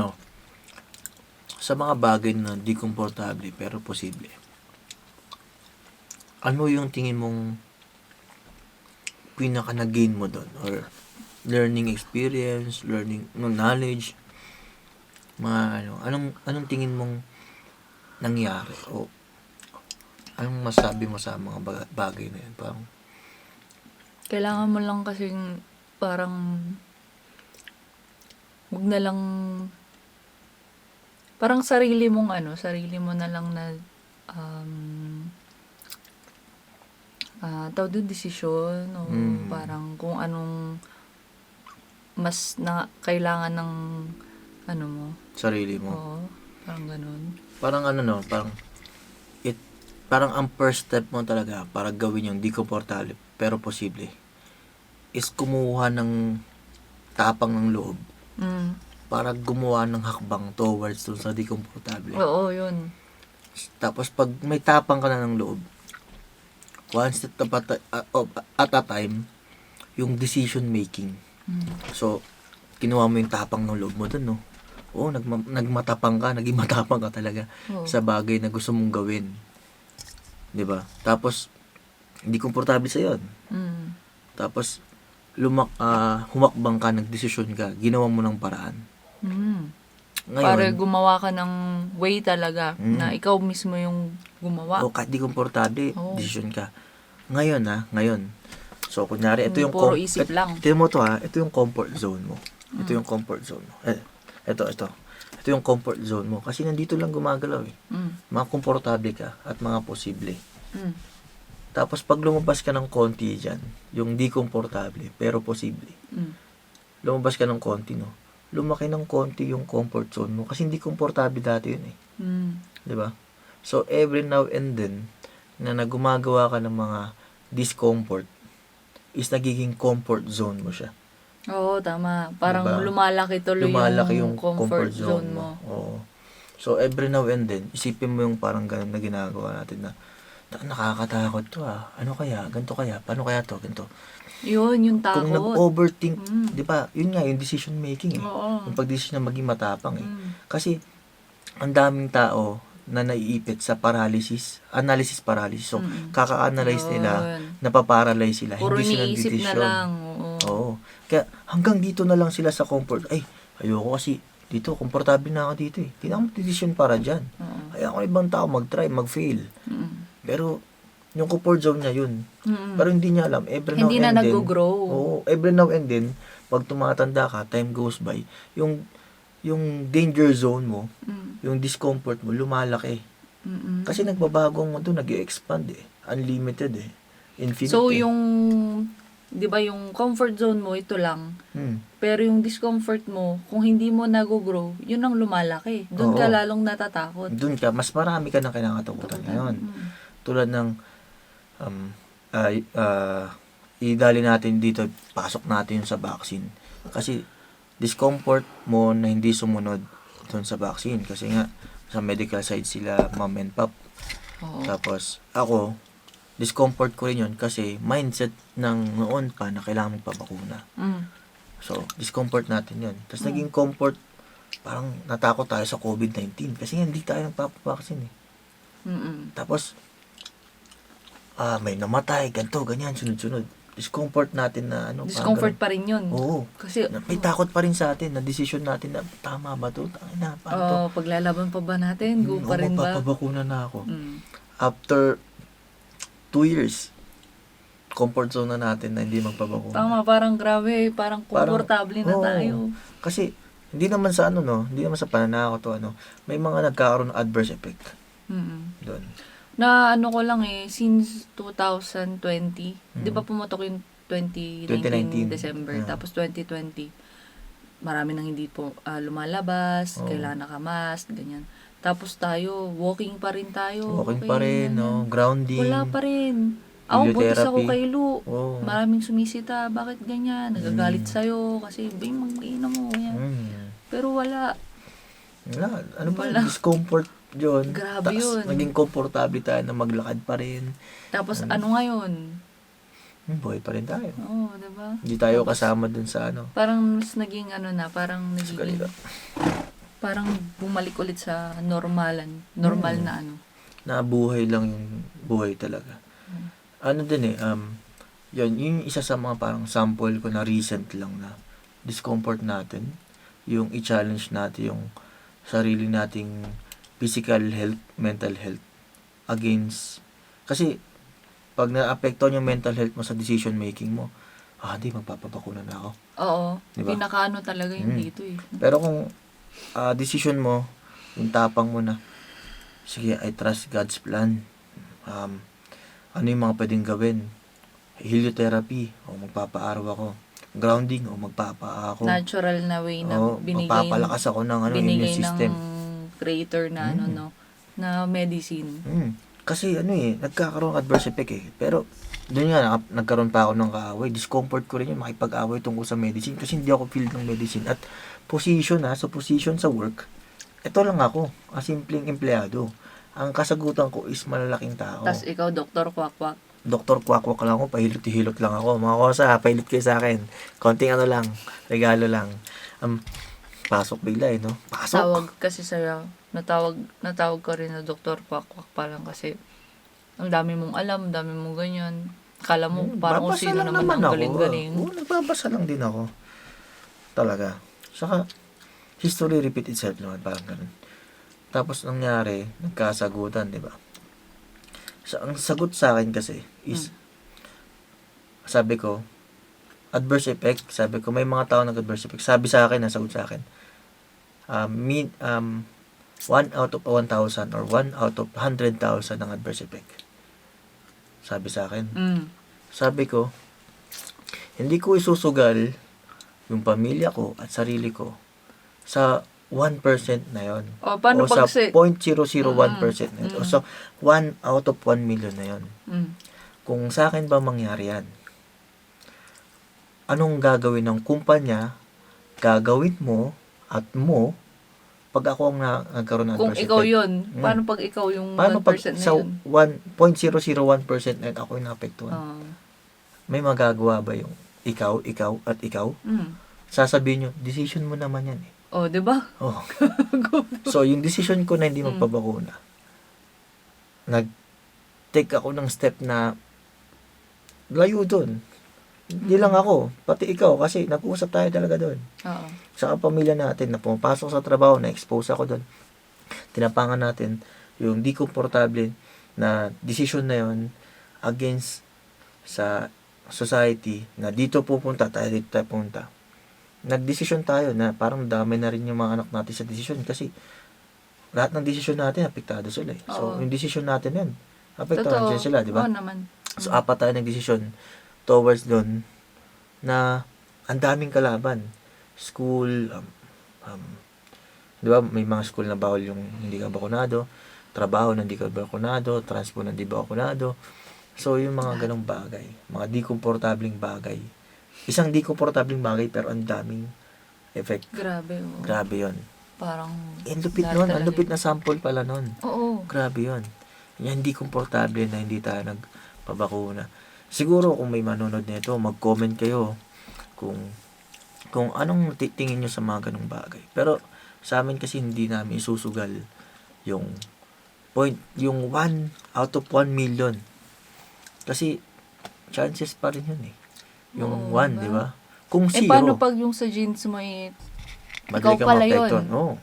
sa mga bagay na di komportable pero posible, ano yung tingin mong pinaka na-gain mo doon? Or learning experience, learning knowledge, mga anong tingin mong nangyari? O anong masabi mo sa mga bagay na yun? Parang, kailangan mo lang kasing parang wag na lang parang sarili mo na lang na tawag doon desisyon o parang kung anong mas na kailangan ng mo. sarili mo. Oo, parang ganun. Parang parang ang first step mo talaga para gawin yung di komportable pero posible is kumuha ng tapang ng loob para gumawa ng hakbang towards dun sa di komportable. Oo, yun. Tapos pag may tapang ka na ng loob, one step at a time, yung decision making. So, kinuha mo yung tapang ng loob mo dun, no? Oo, naging matapang ka talaga sa bagay na gusto mong gawin. 'Di ba? Tapos hindi komportable sa 'yon. Tapos humakbang ka, nagdesisyon ka, ginawa mo ng paraan. Ngayon, para gumawa ka ng way talaga na ikaw mismo yung gumawa. o kahit di komportable, desisyon ka. Ngayon. So, kunyari, ito yung puro isip lang. Tingnan mo to ito yung comfort zone mo. Ito yung comfort zone mo. Ito. Ito yung comfort zone mo. Kasi nandito lang gumagalaw eh. Mga komportable ka at mga posible. Tapos pag lumabas ka ng konti dyan, yung di komportable pero posible. Lumabas ka ng konti, no? Lumaki ng konti yung comfort zone mo kasi hindi komportable dati yun eh. 'Di ba? So every now and then na nagumagawa ka ng mga discomfort is nagiging comfort zone mo siya. Oo, tama. Parang Diba? lumalaki tuloy yung comfort zone mo. Oo. So, every now and then, isipin mo yung parang ganun na ginagawa natin na nakakatakot to Ano kaya? Ganito kaya? Paano kaya to? Ganito. Yun, yung takot. Kung nag-overthink, di ba? Yun nga, yung decision making eh. Oo. Yung pag-decision na maging matapang eh. Kasi, ang daming tao na naiipit sa analysis paralysis. So, kaka-analyze nila, napaparalyze sila. Puro hindi sila iniisip na nagdedesisyon. lang. Oo. Kaya hanggang dito na lang sila sa comfort. Ay, ayoko kasi dito, komportable na ako dito eh. Hindi na ako mag-decision para dyan. Kaya ako ibang tao mag-try, mag-fail. Pero, yung comfort zone niya yun. Pero hindi niya alam. Hindi na nag-grow. Oo, every now and then, pag tumatanda ka, time goes by, yung yung danger zone mo, Mm. yung discomfort mo, lumalaki. Mm-mm. Kasi nagbabago ang mundo, nag-expand eh. Unlimited eh. Infinite So, eh. yung, di ba, yung comfort zone mo, ito lang. Hmm. Pero yung discomfort mo, kung hindi mo nag-grow, yun ang lumalaki. Doon ka Oo. lalong natatakot. Doon ka, mas marami ka ng kinakatakutan ngayon. Mm. Tulad ng, ay idali natin dito, pasok natin yung sa vaccine. Kasi, discomfort mo na hindi sumunod doon sa vaccine. Kasi nga, sa medical side sila, mom and pop. Oo. Tapos, ako, discomfort ko rin yun kasi mindset ng noon pa na kailangan magpabakuna. Mm. So, discomfort natin yun. Tapos, naging comfort, parang natakot tayo sa COVID-19 kasi hindi tayo nagpapavaksin eh. Mm-mm. Tapos, may namatay, ganito, ganyan, sunod-sunod. Discomfort natin na ano. Discomfort pa rin yun. Oo. Kasi, May takot pa rin sa atin na decision natin na tama ba to? Tangina, paano to? paglalaban pa ba natin? Go pa rin ba? Magpapabakuna na ako. Mm. After 2 years, comfort zone na natin na hindi magpabakuna. Tama, parang grabe, parang komportable na oo. tayo. Kasi, hindi naman sa ano, no? Hindi naman sa pananakot to, ano. May mga nagkakaroon ng adverse effect Mm. doon. Na ano ko lang since 2020, di ba pumutok yung 2019 2019. December, Yeah. tapos 2020, marami nang hindi po lumalabas, Oo. kailangan nakamas, ganyan. Tapos tayo, walking pa rin tayo. Walking okay, pa rin, no? Grounding. Wala pa rin. Ako, buntis ako Physiotherapy. kay Lu. Oo. Maraming sumisita, bakit ganyan? Nagagalit sa'yo, kasi, Bing, mag-inom mo, yan. Pero wala. Wala. Ano pa, Wala. discomfort yun. Grabe Tas, yun. naging komportable tayo na maglakad pa rin. Tapos, ano ngayon? Buhay pa rin tayo. Oo, diba? Hindi tayo kasama dun sa ano. Parang mas naging parang Sa naging, kanila. parang bumalik ulit sa normal na ano. Na buhay lang yung buhay talaga. Ano din yun, yung isa sa mga parang sample ko na recent lang na discomfort natin, yung i-challenge natin yung sarili nating physical health, mental health against, kasi pag na-apektuhan yung mental health mo sa decision making mo, di magpapabakuna na ako. Oo. Diba? Pinakaano talaga yung dito eh. Pero kung decision mo, yung tapang mo na, sige, I trust God's plan. Ano yung mga pwedeng gawin? Heliotherapy, o magpapaaraw ako. Grounding, o magpapa ako. Natural na way na O magpapalakas ako ng binigay immune system. ng creator na na medicine. Kasi nagkakaroon ng adverse effect eh. Pero, doon nga, nagkaroon pa ako ng kaaway. Discomfort ko rin yun, makipag-away tungkol sa medicine. Kasi hindi ako field ng medicine. At position sa position sa work, ito lang ako, simpleng empleyado. Ang kasagutan ko is malalaking tao. Tapos ikaw, Dr. Kwak-Kwak. Doktor kwak-kwak lang ako, pahilot-hilot lang ako. Mga kosa, pahilot kayo sa akin. Konting lang, regalo lang. Pasok bigla no? Pasok. Tawag kasi sa'yo, natawag ko rin na Dr. Kwak-Kwak pa lang kasi ang dami mong alam, ang dami mong ganyan. Akala mo parang kung Babasa sino lang naman ang ako. galing-galing. Oo, nagbabasa lang din ako. Talaga. Saka, history repeat itself naman, parang ganun. Tapos, nangyari, nagkasagutan, di ba? Ang sagot sa akin kasi is, sabi ko, adverse effect, sabi ko, may mga tao nag-adverse effect. Sabi sa akin, nasagot sa akin, 1 out of 1,000 or 1 out of 100,000 ang adverse effect. Sabi sa akin. Sabi ko, hindi ko isusugal yung pamilya ko at sarili ko sa 1% na yon. O, paano o sa pag 0.001% na yun. O sa 1 out of 1 million na yon. Kung sa akin ba mangyari yan, anong gagawin ng kumpanya, gagawin mo at mo, pag ako ang nagkaroon ng kung adverse ikaw effect. yun, paano pag ikaw yung 1% Paano pag na sa yun? 1.001% na yun, ako yung naapektuhan? Oo. May magagawa ba yung ikaw, at ikaw? Sasabihin nyo, decision mo naman yan eh. Oh, di ba? Oh. So, yung decision ko na hindi magpabakuna, nag-take ako ng step na layo doon. Hindi lang ako, pati ikaw, kasi nag-uusap tayo talaga doon. Oo. Sa pamilya natin, na pumapasok sa trabaho, na-expose ako doon. Tinapangan natin yung di komportable na decision na yon against sa society na dito pupunta, tayo dito tayo pupunta. nagdesisyon tayo na parang dami na rin yung mga anak natin sa desisyon kasi lahat ng desisyon natin apektado sila eh. So, Oo. yung desisyon natin yan, apektado Totoo. din sila, di ba? Oo naman. So, apat tayo nagdesisyon towards doon na ang daming kalaban. School, di ba, may mga school na bawal yung hindi ka bakunado, trabaho na hindi ka bakunado, transport na hindi bakunado. So, yung mga ganong bagay, mga di komportabling bagay. Isang di komportabling bagay pero ang daming effect. Grabe, oo. Grabe yon. Parang, Ang lupit dahil nun, talaga ang lupit na sample pala nun. Oo. Grabe yon. Yan, hindi komportable na hindi tayo nagpabakuna. Siguro kung may manonood nito, mag-comment kayo kung anong tingin nyo sa mga ganong bagay. Pero sa amin kasi hindi namin isusugal yung yung 1 out of 1 million. Kasi chances pa rin yun eh. Yung Oo, 1, di ba? Kung paano 0, pag yung sa genes mo madali ikaw kang pala maapektuhan. yun? Oo.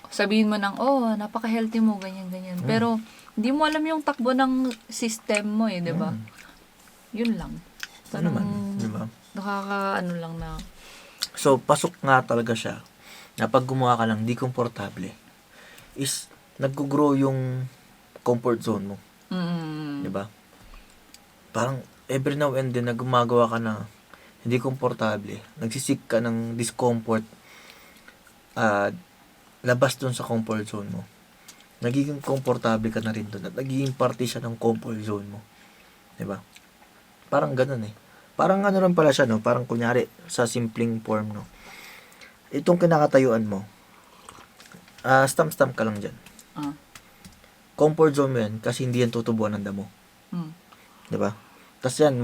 Sabihin mo napaka-healthy mo, ganyan. Pero, hindi mo alam yung takbo ng system mo di ba? Yun lang. Ano naman, di ba? Nakaka-ano lang na, So, pasok nga talaga siya na pag gumawa ka lang di komportable is nag-grow yung comfort zone mo. Di ba? Parang every now and then na gumagawa ka na hindi komportable, nagsisik ka ng discomfort labas dun sa comfort zone mo. Nagiging komportable ka na rin dun at nagiging parte siya ng comfort zone mo. Di ba? Parang ganun eh. Parang ano rin pala siya, no? Parang kunyari, sa simpleng form, no? Itong kinakatayuan mo, stamp ka lang dyan. Comfort zone mo yan kasi hindi yan tutubuan ng damo. Diba? Tapos yan,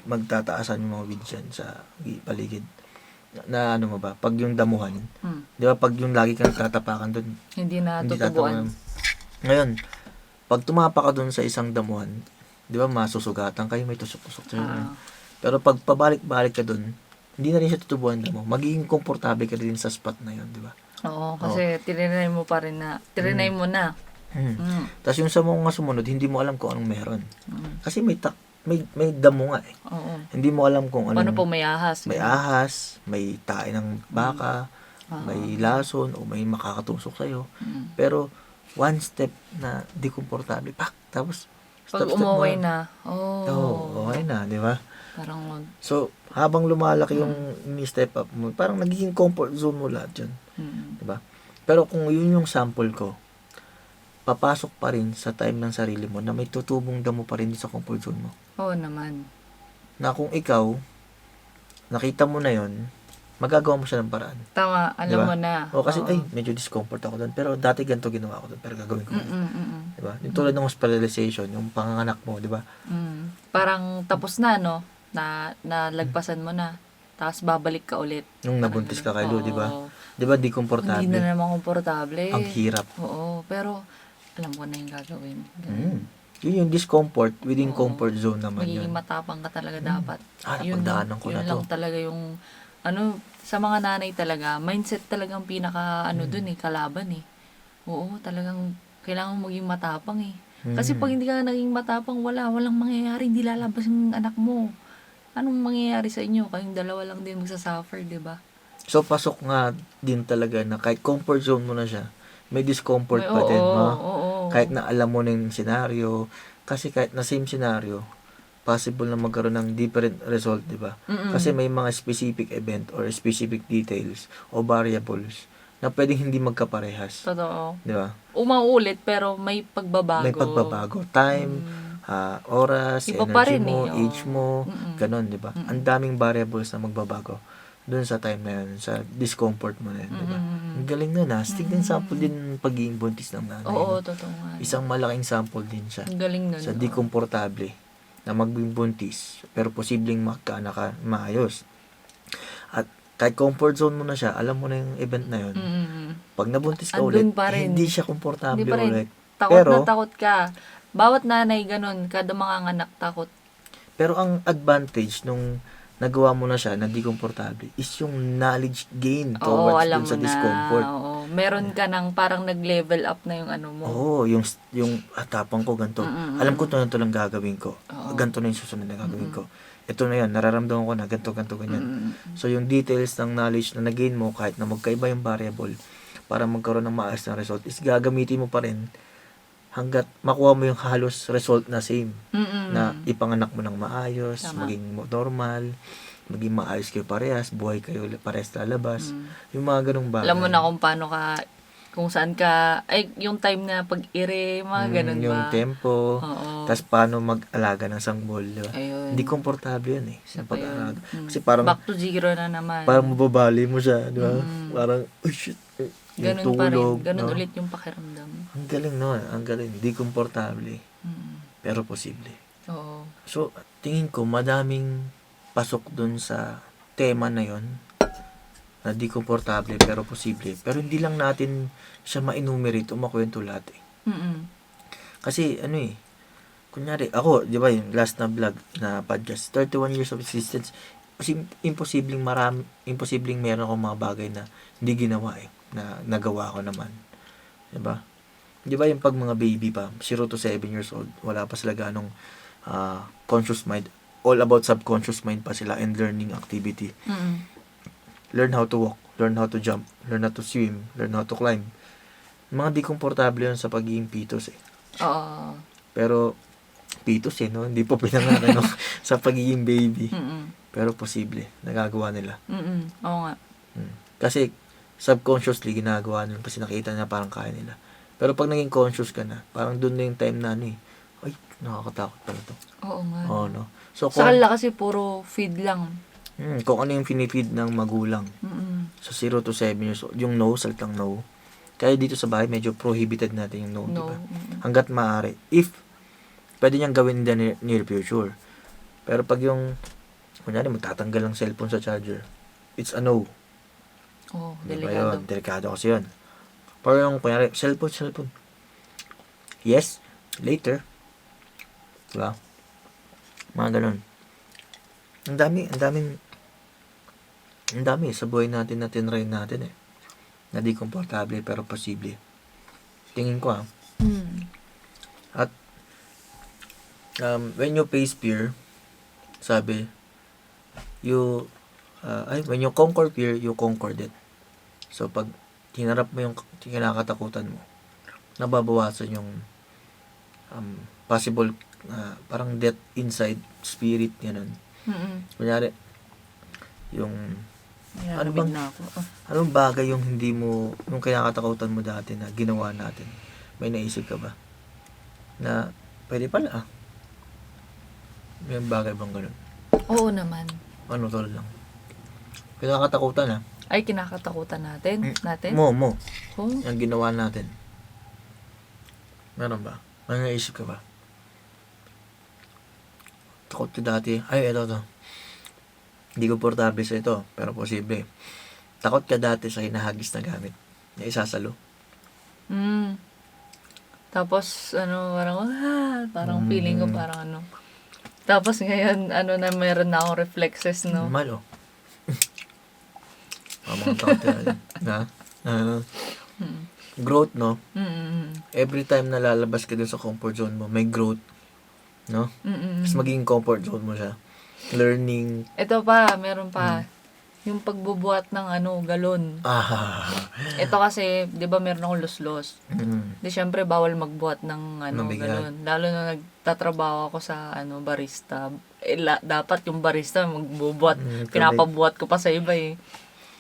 magtataasan yung mga weeds yan sa paligid. Na ano mo ba? Pag yung damuhan, di ba? Pag yung lagi kang tatapakan dun, hindi na hindi tutubuan. Ngayon, pag tumapa ka dun sa isang damuhan, di ba, masusugatan kayo, may tusok-tusok sa'yo. Pero pag pabalik-balik ka dun, hindi na rin siya tutubuan mo. Magiging komportable ka rin sa spot na yun, di ba? Oo, kasi tirinay mo pa rin na, tirinay mo na. Tapos yung sa mga sumunod, hindi mo alam kung anong meron. Kasi may damo nga eh. Oo. Hindi mo alam kung anong... Paano po may ahas? May ahas, may tae ng baka, may lason, o may makakatusok sa'yo. Pero, one step na di komportable, tapos, pag umuwi na, okay na, di ba? Parang, So, habang lumalaki yung step up mo, parang nagiging comfort zone mo lahat dyan. Di ba? Pero kung yun yung sample ko, papasok pa rin sa time ng sarili mo na may tutubong damo pa rin sa comfort zone mo. oo naman. Na kung ikaw, nakita mo na yon, magagawa mo siya ng paraan. Tama, alam Diba? mo na. O kasi, medyo discomfort ako doon. Pero dati ganito ginawa ko doon. Pero gagawin ko. Diba? Yung tulad ng hospitalization, yung panganganak mo, diba? Parang tapos na, no? Na nalagpasan mo na. Tapos babalik ka ulit. Yung nabuntis ka kay Lou, Oo. diba? Diba, di komportable. Hindi na naman komportable. Ang hirap. Oo, pero alam ko na yung gagawin. Yun yung discomfort within comfort zone naman yun. Magiging matapang ka talaga dapat. Napagdaanan ko na yun to. lang talaga yung, sa mga nanay talaga, mindset talagang pinaka, dun kalaban eh. Oo, talagang kailangan mo maging matapang eh. Kasi pag hindi ka naging matapang, walang mangyayari, hindi lalabas yung anak mo. Anong mangyayari sa inyo? Kayong dalawa lang din magsasuffer, di ba? So, pasok nga din talaga na kahit comfort zone mo na siya, may discomfort pa Oo, din, no? oo. Kahit na alam mo na yung scenario, kasi kahit na same scenario, possible na magkaroon ng different result, di ba? Kasi may mga specific event or specific details o variables na pwedeng hindi magkaparehas. Totoo. Di ba? Umaulit pero may pagbabago. May pagbabago. Time, oras, Iba pa energy rin mo, eh, oo. age mo, ganun, di ba? Ang daming variables na magbabago doon sa time na yun, sa discomfort mo na yun, di ba? Ang galing nun, ha? Stick din sample din pagiging buntis ng nanay. Oo, no? totoo nga. Isang malaking sample din siya. Ang galing nun. Sa di komportable na maging buntis, pero posibleng magkaanak ka maayos. At kahit comfort zone mo na siya, alam mo na yung event na yun. Pag nabuntis ka ulit, Andun pa rin. hindi siya komportable Hindi pa rin. ulit. Takot Pero, na takot ka. Bawat nanay ganun, kada mga anak takot. pero ang advantage nung nagawa mo na siya na di komportable is yung knowledge gain Oo, towards alam dun mo sa na. discomfort. Oo. Meron ka ng parang nag-level up na yung ano mo. Oo, yung tapang ko ganito. Alam ko to lang gagawin ko. Ganito na yung susunod na gagawin ko. ito na yan, nararamdaman ko na, ganito, ganyan. So, yung details ng knowledge na nag-gain mo, kahit na magkaiba yung variable, para magkaroon ng maayos na result, is gagamitin mo pa rin hanggat makuha mo yung halos result na same. Na ipanganak mo ng maayos, Tama. maging normal, maging maayos kayo parehas, buhay kayo parehas lalabas. Yung mga ganong bagay. Alam mo na kung paano ka, kung saan ka, ay, yung time na pag-ire, mga ganun ba? Yung tempo, Oo. tas paano mag-alaga ng sanggol, di ba? Ayun. Hindi komportable yun eh, sa Isa pa yun. pag-alaga. Kasi parang, Back to zero na naman. parang mababali mo siya, di ba? Parang, oh shit, yung Ganun pa rin. tulog, Ganun no? ulit yung pakiramdam. Ang galing no, ang galing. Hindi komportable, pero posible. Oo. So, tingin ko, madaming pasok dun sa tema na yon na di komportable pero posible. Pero hindi lang natin siya ma-enumerate o makwento lahat eh. Kasi ano eh, kunyari, ako, di ba yung last na vlog na podcast, 31 years of existence, kasi imposibleng meron akong mga bagay na hindi ginawa eh, na nagawa ko naman. Di ba? Di ba yung pag mga baby pa, 0 to 7 years old, wala pa sila ganong conscious mind, all about subconscious mind pa sila and learning activity. Learn how to walk, learn how to jump, learn how to swim, learn how to climb. Mga di komportable yun sa pagiging fetus eh. Oo. Pero, fetus eh, no? Hindi pa pinangalan no? Sa pagiging baby. Pero posible, nagagawa nila. Oo nga. Kasi, subconsciously, ginagawa nila kasi nakita na parang kaya nila. Pero pag naging conscious ka na, parang doon na yung time na ano eh, ay, nakakatakot pala to. Oo nga. Oo, no? So, Sa kanila kasi puro feed lang. kung ano yung finifeed ng magulang sa 0 to 7 years old, yung no, salitang no. Kaya dito sa bahay, medyo prohibited natin yung no, No. diba? Hanggat maaari. If, pwede niyang gawin in the near future. Pero pag yung, kunyari, magtatanggal ng cellphone sa charger, it's a no. Oo, Diba delikado. yun? Delikado kasi yun. Pero yung, kunyari, cellphone. Yes, later. Diba? Mga ganun. Ang dami sa buhay natin na tinry natin eh. Na di komportable pero posible. Tingin ko At when you face fear, sabi, when you conquer fear, you conquered it. So pag hinarap mo yung kinakatakutan mo, nababawasan yung possible parang death inside spirit ganun. Kunyari, yung ano bang na ako. anong bagay yung hindi mo, yung kinakatakutan mo dati na ginawa natin? May naisip ka ba? Na pwede pala May bagay bang ganun? Oo naman. Ano tol lang? Kinakatakutan Ay, kinakatakutan natin. Mo. Oh. Yung ginawa natin. Meron ba? May naisip ka ba? Takot ka dati. Ay, ito. Hindi komportable sa ito, pero posible. Takot ka dati sa hinahagis na gamit na isasalo. Tapos, parang feeling ko parang Tapos ngayon, na meron na akong reflexes, no? Normal, mga takot na. Growth, no? Every time na lalabas ka dun sa comfort zone mo, may growth, no? Mas magiging comfort zone mo siya. Learning. Ito pa, meron pa. Yung pagbubuhat ng galon. Ito kasi, di ba meron akong los-los. Di syempre, bawal magbuhat ng galon. Lalo na nagtatrabaho ako sa barista. Dapat yung barista magbubuhat. Pinapabuhat ko pa sa iba eh.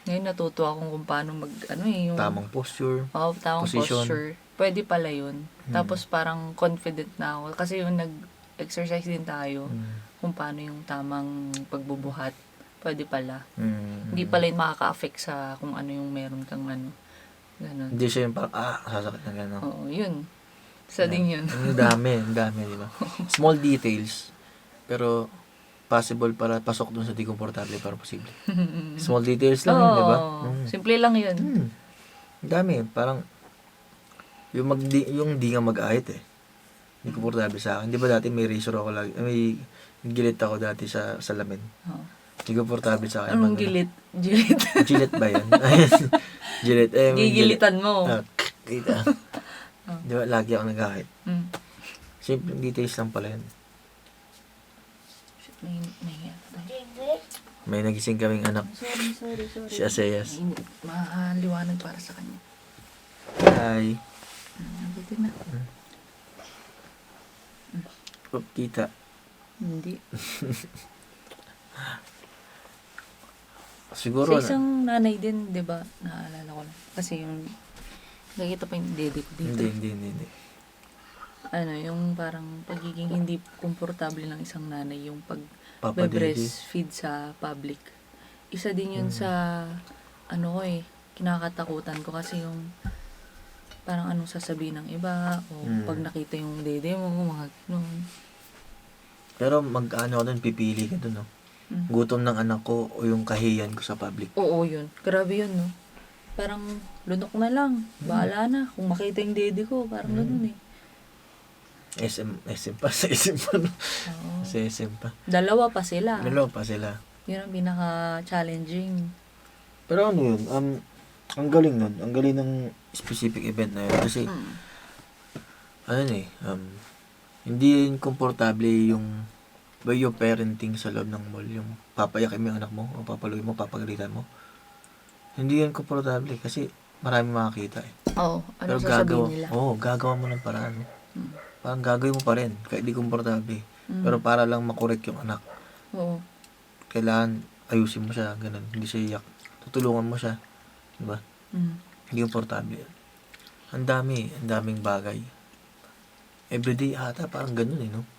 Ngayon natuto akong kung paano yung tamang posture. tamang position. posture. Pwede pala yun. Tapos parang confident na ako. Kasi yung nag-exercise din tayo kung paano yung tamang pagbubuhat. Pwede pala. Hindi pala yun makaka-affect sa kung ano yung meron kang ganun. Hindi siya yung parang, sasakit na gano'n. Oo, yun. Isa din yun. Ang dami, di ba? Small details, pero possible para pasok dun sa di komportable para posible. Small details lang yun, di ba? Simple lang yun. Ang dami, parang yung di nga mag-ahit eh. Di komportable sa akin. Di ba dati may razor ako lagi, may gilit ako dati sa salamin. Di komportable sa akin. Anong gilit? Gilit? Gilit ba yan? Gilit. Gigilitan mo. Kita. Di ba, lagi ako nag-ahit. Simple details lang pala yan. Nahiya. May nagising kaming anak. Sorry. Si Aseyas. Maliwanag para sa kanya. Hi. Nandito na. Oh, kita. Hindi. Siguro Sa isang nanay din, di ba, naalala ko lang. Kasi yung, nakita pa yung dede ko dito. Hindi. Ano, yung parang pagiging hindi komportable ng isang nanay, yung Papa breastfeed sa public. Isa din yun sa, ano ko kinakatakutan ko kasi yung, parang anong sasabihin ng iba, o pag nakita yung dede mo, mga ganun. Pero mag-ano doon, pipili ka doon, no? Gutom ng anak ko o yung kahiyan ko sa public. Oo, yun. Grabe yun, no? Parang, lunok na lang. Bahala na. Kung makita yung dede ko, parang ganun SM pa, sa SM pa, no? Oo. Sa SM pa. Dalawa pa sila. Dalawa pa sila. Yun ang pinaka-challenging. Pero ano yun, ang galing nun. Ang galing ng specific event na yun. Kasi, hindi yun komportable yung parenting sa loob ng mall. Yung papayakin mo yung anak mo, o papaluin mo, papagalitan mo. Hindi yun komportable kasi marami makakita eh. Oo. Ano Pero sasabihin nila? gagawa mo ng paraan. Parang gagawin mo pa rin, kahit di komportable. Pero para lang makorek yung anak. Oo. Kailangan ayusin mo siya, ganun. Hindi siya iyak. Tutulungan mo siya. Diba? Hindi komportable. Ang daming bagay. Everyday ata, parang ganun no?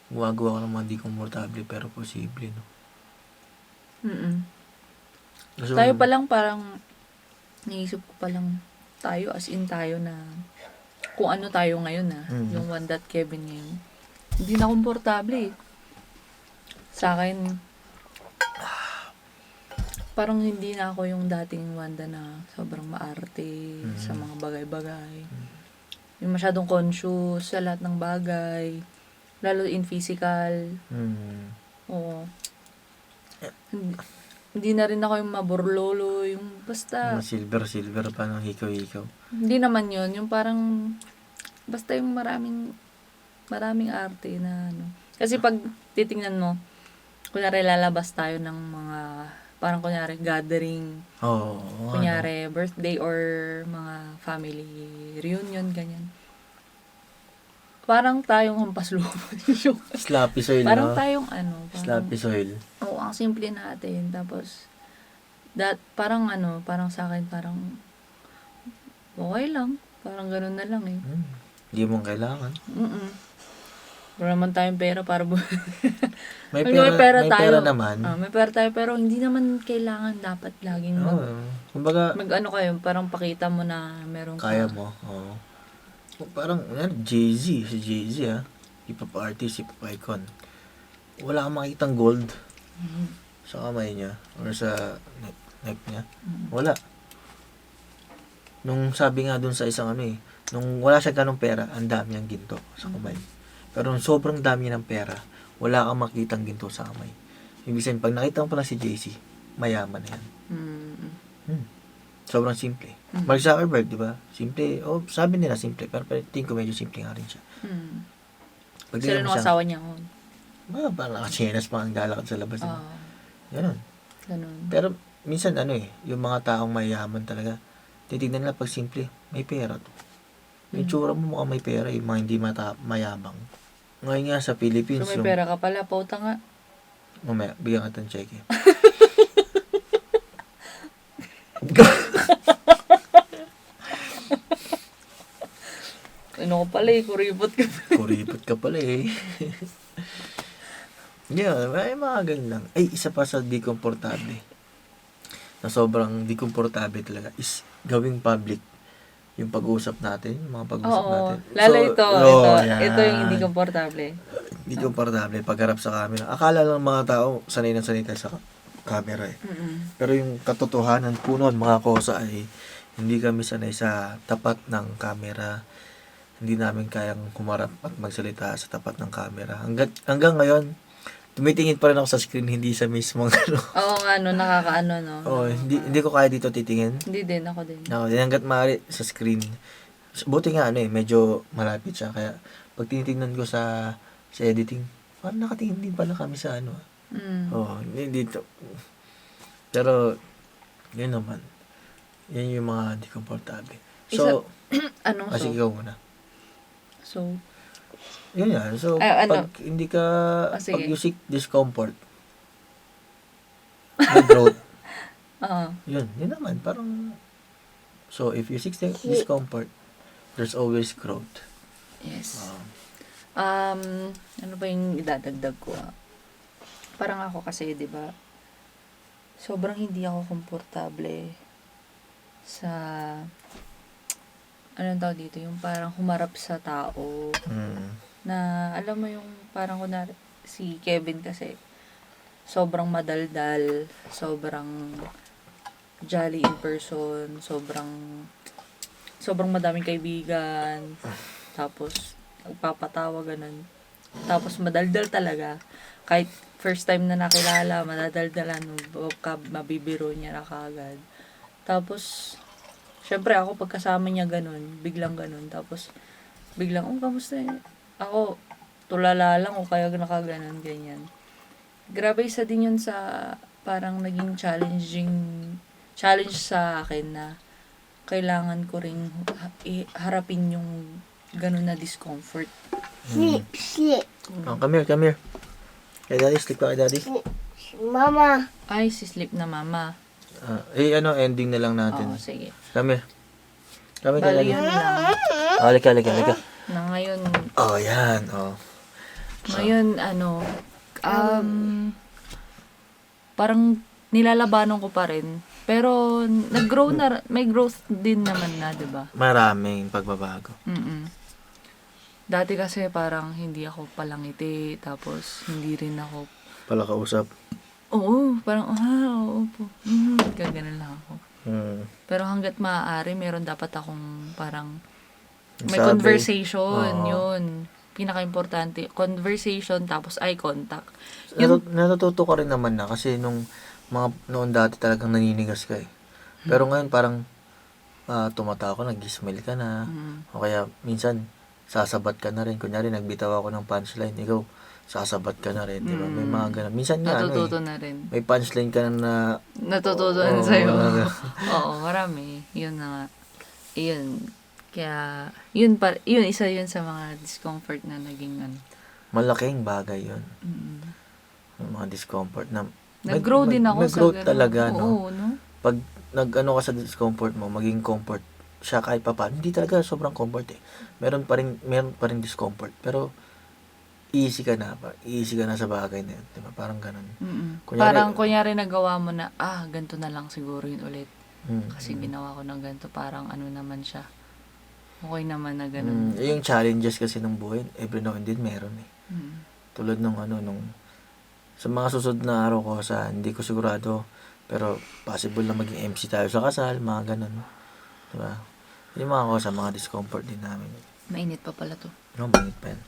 Gumagawa ka ng mga di komportable pero posible, no? So, Tayo pa lang parang, naisip ko pa lang tayo, as in tayo na, kung ano tayo ngayon yung one that Kevin ngayon, hindi na komportable Sa akin, parang hindi na ako yung dating Wanda na sobrang maarte sa mga bagay-bagay. Yung masyadong conscious sa lahat ng bagay, lalo in physical. Oo. Hindi na rin ako yung maburlolo, yung basta, silver pa ng hikaw-hikaw. hindi naman yun, yung parang, basta yung maraming arte na ano. Kasi pag titingnan mo, kunyari lalabas tayo ng mga, parang kunyari gathering, kunyari birthday or mga family reunion, ganyan. Parang tayong hampas lupa. Sloppy soil, Parang no? tayong Sloppy soil. Oo, ang simple natin. Tapos, parang sa akin, parang, okay lang. Parang ganun na lang Hindi mo kailangan. Wala naman tayong pera para May pera naman. May pera tayo, pero hindi naman kailangan dapat laging kumbaga, kayo, parang pakita mo na meron ka. kaya mo. Parang, si Jay-Z, hip-hop artist, hip-hop icon. Wala kang makitang gold sa kamay niya or sa neck niya. Wala. Nung sabi nga dun sa isang nung wala siya ganong pera, ang dami niyang ginto sa kamay. Pero nung sobrang dami ng pera, wala kang makitang ginto sa kamay. Ibig sabihin, pag nakita mo pa lang si Jay-Z, mayaman na yan. Sobrang simple. Mark Zuckerberg, di ba? Simple. Sabi nila simple, pero tingin ko medyo simple nga rin siya. Pag Sila nung asawa niya ko. Parang nakachinas pa ang galakad sa labas. Ganun. Ganun. Pero minsan yung mga taong mayaman talaga, titignan nila pag simple, may pera to. Yung tsura mo mukhang may pera, yung mga hindi mayabang. Ngayon nga sa Philippines, So may pera ka pala, pauta nga. Mamaya, bigyan ka ng check Ano ko pala kuripot ka pala. Kuripot ka pala Yeah, may mga ganun lang. Isa pa sa di komportable. Na sobrang di komportable talaga is gawing public yung pag-uusap natin, yung mga pag-uusap natin. Lalo ito. Yan. Ito yung hindi komportable. Hindi komportable pagharap sa camera. Akala lang mga tao sanay tayo sa camera Pero yung katotohanan po nun, mga kosa ay hindi kami sanay sa tapat ng camera. Hindi namin kayang humarap at magsalita sa tapat ng camera. Hanggang ngayon, tumitingin pa rin ako sa screen, hindi sa mismong Oo nga, nakakaano, no? Hindi ko kaya dito titingin. Hindi din, ako din. Hanggat maaari sa screen. Buti nga medyo malapit siya. Kaya pag tinitingnan ko sa editing, parang nakatingin din pala kami sa ano. Oo, dito. Pero, yun naman. Yan yung mga di komportable. So, Anong sige, ikaw muna. So, Yun yan. So, ano? pag hindi ka, Sige. pag you seek discomfort, may growth. Yun naman. Parang, so, if you seek discomfort, there's always growth. Yes. Ano ba yung idadagdag ko? Parang ako kasi, di ba, sobrang hindi ako komportable sa, anong tawag dito, yung parang humarap sa tao. Na, alam mo yung parang kunwari, si Kevin kasi, sobrang madaldal, sobrang jolly in person, sobrang madaming kaibigan, tapos, nagpapatawa, ganun. Tapos, madaldal talaga. Kahit first time na nakilala, madadaldalan, mabibiro niya na kagad. Tapos, syempre ako, pagkasama niya ganun, biglang ganun. Tapos, biglang, kamusta eh? Ako, tulala lang o kaya nakaganon, ganyan. Grabe, isa din yun sa parang naging challenge sa akin na kailangan ko ring harapin yung ganun na discomfort. Sleep. Come here. Kay daddy, sleep ka kay daddy. Mama. Ay, si sleep na mama. Ending na lang natin. Oo, sige. Come here kay Bali daddy. yun lang. Halika. Na ngayon, Yan. ngayon, parang nilalabanan ko pa rin. Pero, may growth din naman na, di ba? Maraming pagbabago. Dati kasi parang hindi ako palangiti, tapos hindi rin ako, Pala kausap. oo, parang, oo po. Gaganan lang ako. Pero hanggat maaari, meron dapat akong parang, may Sabi. conversation, Oo. yun. Pinaka-importante, conversation, tapos eye contact. Natututo ka rin naman na kasi noon dati talagang naninigas ka eh. Pero ngayon parang tumatawa ka, nag-smile ka na. O kaya minsan sasabat ka na rin. Kunyari nagbitaw ako ng punchline, ikaw sasabat ka na rin, di ba? May mga ganun. Minsan nga Natututo na rin. may punchline ka na Natututo na sa'yo. Oo, marami. Yun na nga. Yun. Kaya, yun isa yun sa mga discomfort na naging malaking bagay yun. Yung mga discomfort na nag-grow din ako may sa growth ganun. talaga, no? Oo, no? Pag nag-ano ka sa discomfort mo, maging comfort siya kahit pa paano. Hindi talaga sobrang comfort eh. Meron pa rin discomfort. Pero, easy ka na sa bagay na yun. Diba? Parang ganun. Kunyari nagawa mo na, ganito na lang siguro yun ulit. Kasi Mm. ginawa ko ng ganito, parang ano naman siya. Okay naman na ganun. Yung challenges kasi ng buhay, every now and then meron eh. Tulad nung sa mga susunod na araw ko hindi ko sigurado, pero possible na maging MC tayo sa kasal, mga ganun. Diba? Yung mga sa mga discomfort din namin. Mainit pa pala to. Bangit pa yan.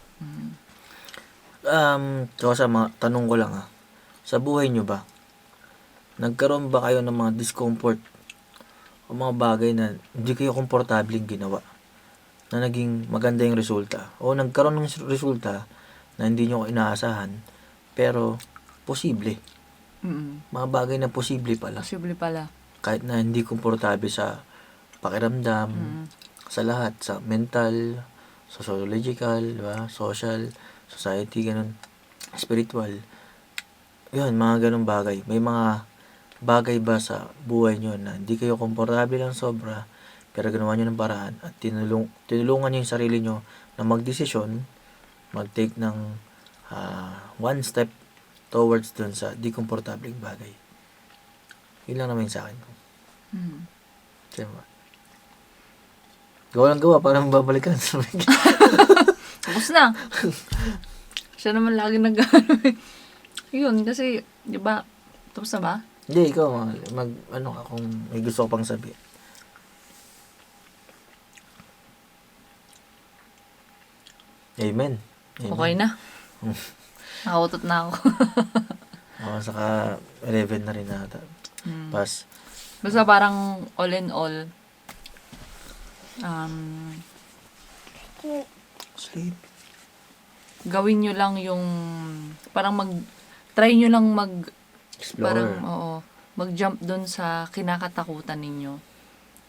Tanong ko lang sa buhay nyo ba, nagkaroon ba kayo ng mga discomfort o mga bagay na hindi kayo komportabling ginawa na naging maganda yung resulta? O nagkaroon ng resulta na hindi nyo inaasahan pero posible. Mga bagay na posible pala. Posible pala. Kahit na hindi komportable sa pakiramdam, sa lahat, sa mental, sa psychological, diba? Social, society, ganun, spiritual. Yun, mga ganun bagay. May mga bagay ba sa buhay nyo na hindi kayo komportable lang sobra, pero ginawa nyo ng paraan at tinulungan nyo yung sarili nyo na magdesisyon, mag-take ng one step towards dun sa di komportabling bagay. Yun lang naman yung sa akin. Diba? Gawa lang gawa, parang babalikan. Tapos na. Siya naman lagi nag-ano eh. Yun, kasi, di ba, tapos na ba? Hindi, ikaw, kung may gusto ko pang sabihin. Amen. Okay na. Nakautot na ako. Saka 11 na rin nata. Pas. Basta parang all in all, Sleep. gawin nyo lang yung, parang try nyo lang Explore. parang, mag-jump dun sa kinakatakutan ninyo.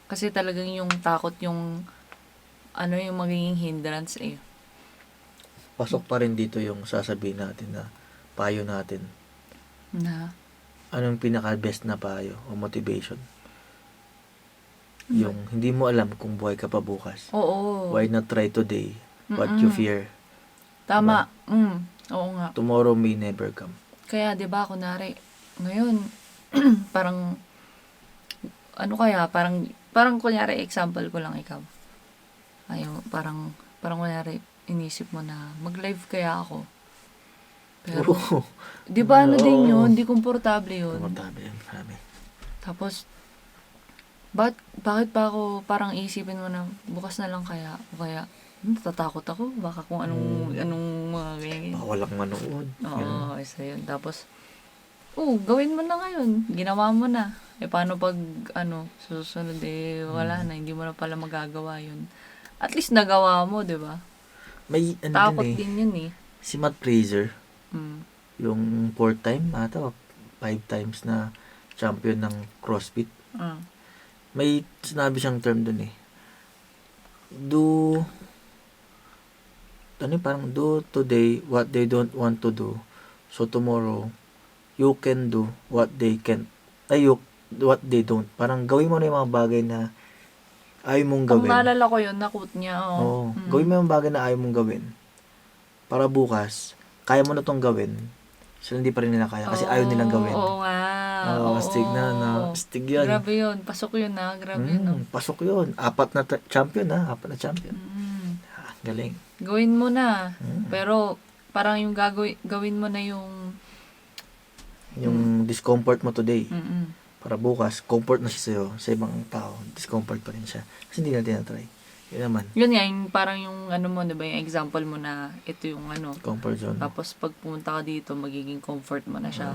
Kasi talagang yung takot yung, yung magiging hindrance eh. Pasok pa rin dito yung sasabihin natin na payo natin. Na, Anong pinaka-best na payo o motivation? Yung hindi mo alam kung buhay ka pa bukas. oo. Why not try today what you fear? Tama. Oo nga. Tomorrow may never come. Kaya, di ba, kunwari, ngayon, parang, parang kunyari, example ko lang ikaw. Parang kunyari, inisip mo na, mag-live kaya ako. Pero, Oo. di ba, din Oo. yun? Di komportable yun. Komportable yan. Marami. Tapos, bakit pa ako, parang isipin mo na, bukas na lang kaya, o kaya, natatakot ako, baka kung anong mga ganyan. Baka walang manood. Oo, isa yun. Tapos, gawin mo na ngayon. Ginawa mo na. Paano pag, susunod wala na. Hindi mo na pala magagawa yun. At least nagawa mo, di ba? May Takot din eh. din yun eh. Si Matt Fraser, Mm. yung 4 time, 5 times na champion ng CrossFit. Ah. May sinabi siyang term dun eh. Do today what they don't want to do. So tomorrow, you can do what they can't. What they don't. Parang gawin mo na yung mga bagay na ayaw mong Ang gawin. naalala ko yun, na-quote niya. Oo. Gawin mo yung bagay na ayaw mong gawin. Para bukas, kaya mo na tong gawin. Sila hindi pa rin nila kaya kasi ayaw nilang gawin. Oo nga. Oo, astig na. Astig yan. Grabe yun. Pasok yun na. Grabe yun. No? Pasok yun. 4 na champion ha. 4 na champion. Galing. Gawin mo na. Pero, parang yung gawin mo na yung Yung discomfort mo today. mm Para bukas, comfort na siya sa'yo. Sa ibang tao, discomfort pa rin siya. Kasi hindi natin na-try. Yun naman. Yun nga, yung parang yung mo, diba, yung example mo na ito yung Comfort zone. tapos pag pumunta ka dito, magiging comfort mo na siya.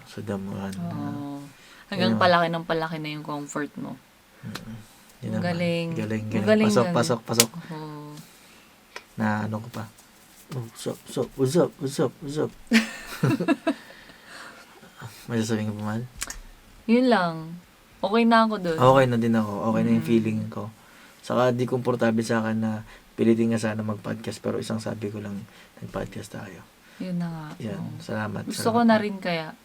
So, damuhan. Oo. Hanggang palaki ng palaki na yung comfort mo. Yun naman. Galing. Galing. Ang galing yan. Pasok. Oo. Na ano ko pa. What's up? May sasabihin ka pa, Mal? Yun lang. Okay na ako dun. Okay na din ako. Okay na yung feeling ko. Saka di komportable sa akin na pilitin nga sana mag-podcast. Pero isang sabi ko lang, nag-podcast tayo. Yun na nga. Yan. Oo. Salamat. Gusto ko na rin kaya.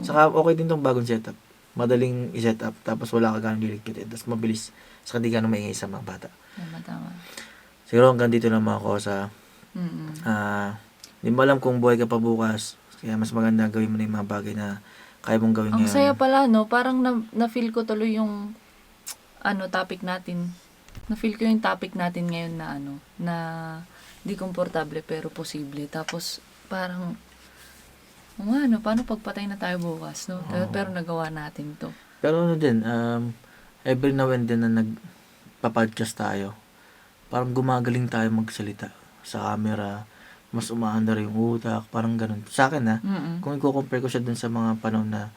Saka okay din tong bagong setup. Madaling i-set up. Tapos wala ka ganang lilikit. Tapos mabilis. Saka di ka na maingay sa mga bata. Tama. Siguro hanggang dito lang mga kosa. Mm-mm. Hindi mo alam kung buhay ka pa bukas. Kaya mas maganda gawin mo na yung mga bagay na kaya mong gawin Ang ngayon. saya pala, no? Parang na-feel ko tuloy yung topic natin. Na-feel ko yung topic natin ngayon na na di komportable pero posible. Tapos parang paano pagpatay na tayo bukas, no? Pero nagawa natin to. Pero din, every now and then na nagpa-podcast tayo, parang gumagaling tayo magsalita sa camera, mas umaandar yung utak, parang ganun. Sa akin kung i-compare ko siya dun sa mga panahon na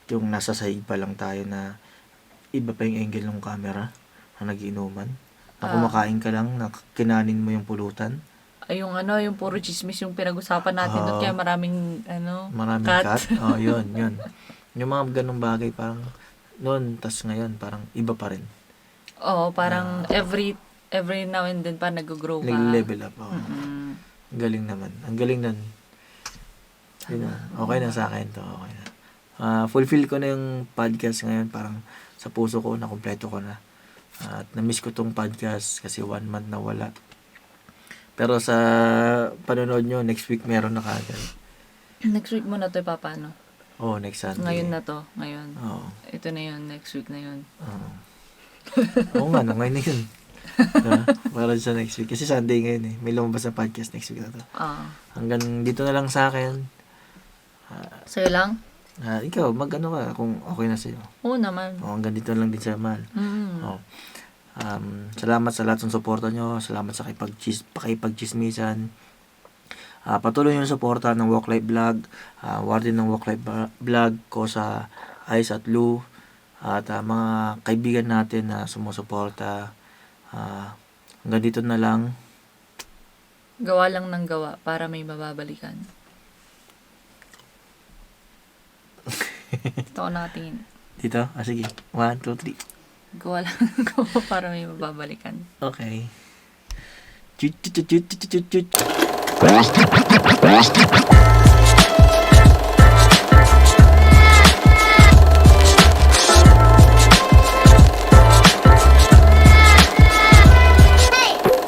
yung nasa sahig pa lang tayo na iba pa yung angle ng camera, na nagiinuman, na kumakain ka lang, na kinanin mo yung pulutan. Yung yung puro chismis yung pinag-usapan natin doon, kaya maraming cut. Yun. Yung mga ganung bagay, parang noon, tas ngayon, parang iba pa rin. Oo, parang every now and then pa nag-grow ka. Nag-level up. Galing naman. Ang galing nun. Yun na. Okay na sa akin to. Okay na. Fulfill ko na yung podcast ngayon. Parang sa puso ko, nakumpleto ko na. At na-miss ko tong podcast kasi 1 month na wala. Pero sa panonood nyo, next week meron na kagad. Next week mo na to paano? Oh, next Sunday. Ngayon na to. Ngayon. Oo. Ito na yun. Next week na yun. Oo nga, ngayon na yun. Diba? Para sa next week. Kasi Sunday ngayon eh. May lumabas na podcast next week na to. Hanggang dito na lang sa akin. Sa'yo lang? Ikaw, ka kung okay na sa'yo. Oo naman. Hanggang dito na lang din sa Mal. Salamat sa lahat ng suporta nyo. Salamat sa pakipagchismisan. Patuloy yung suporta ng Walk Life Vlog. Warden ng Walk Life Vlog ko sa Ice at Lou. At mga kaibigan natin na sumusuporta. Hanggang dito na lang. Gawa lang ng gawa para may mababalikan. Ito ko nakatingin. Dito? Sige. 1, 2, 3. Gawa lang ng gawa para may mababalikan. Okay. Chut, chut, chut, chut, chut, chut, chut.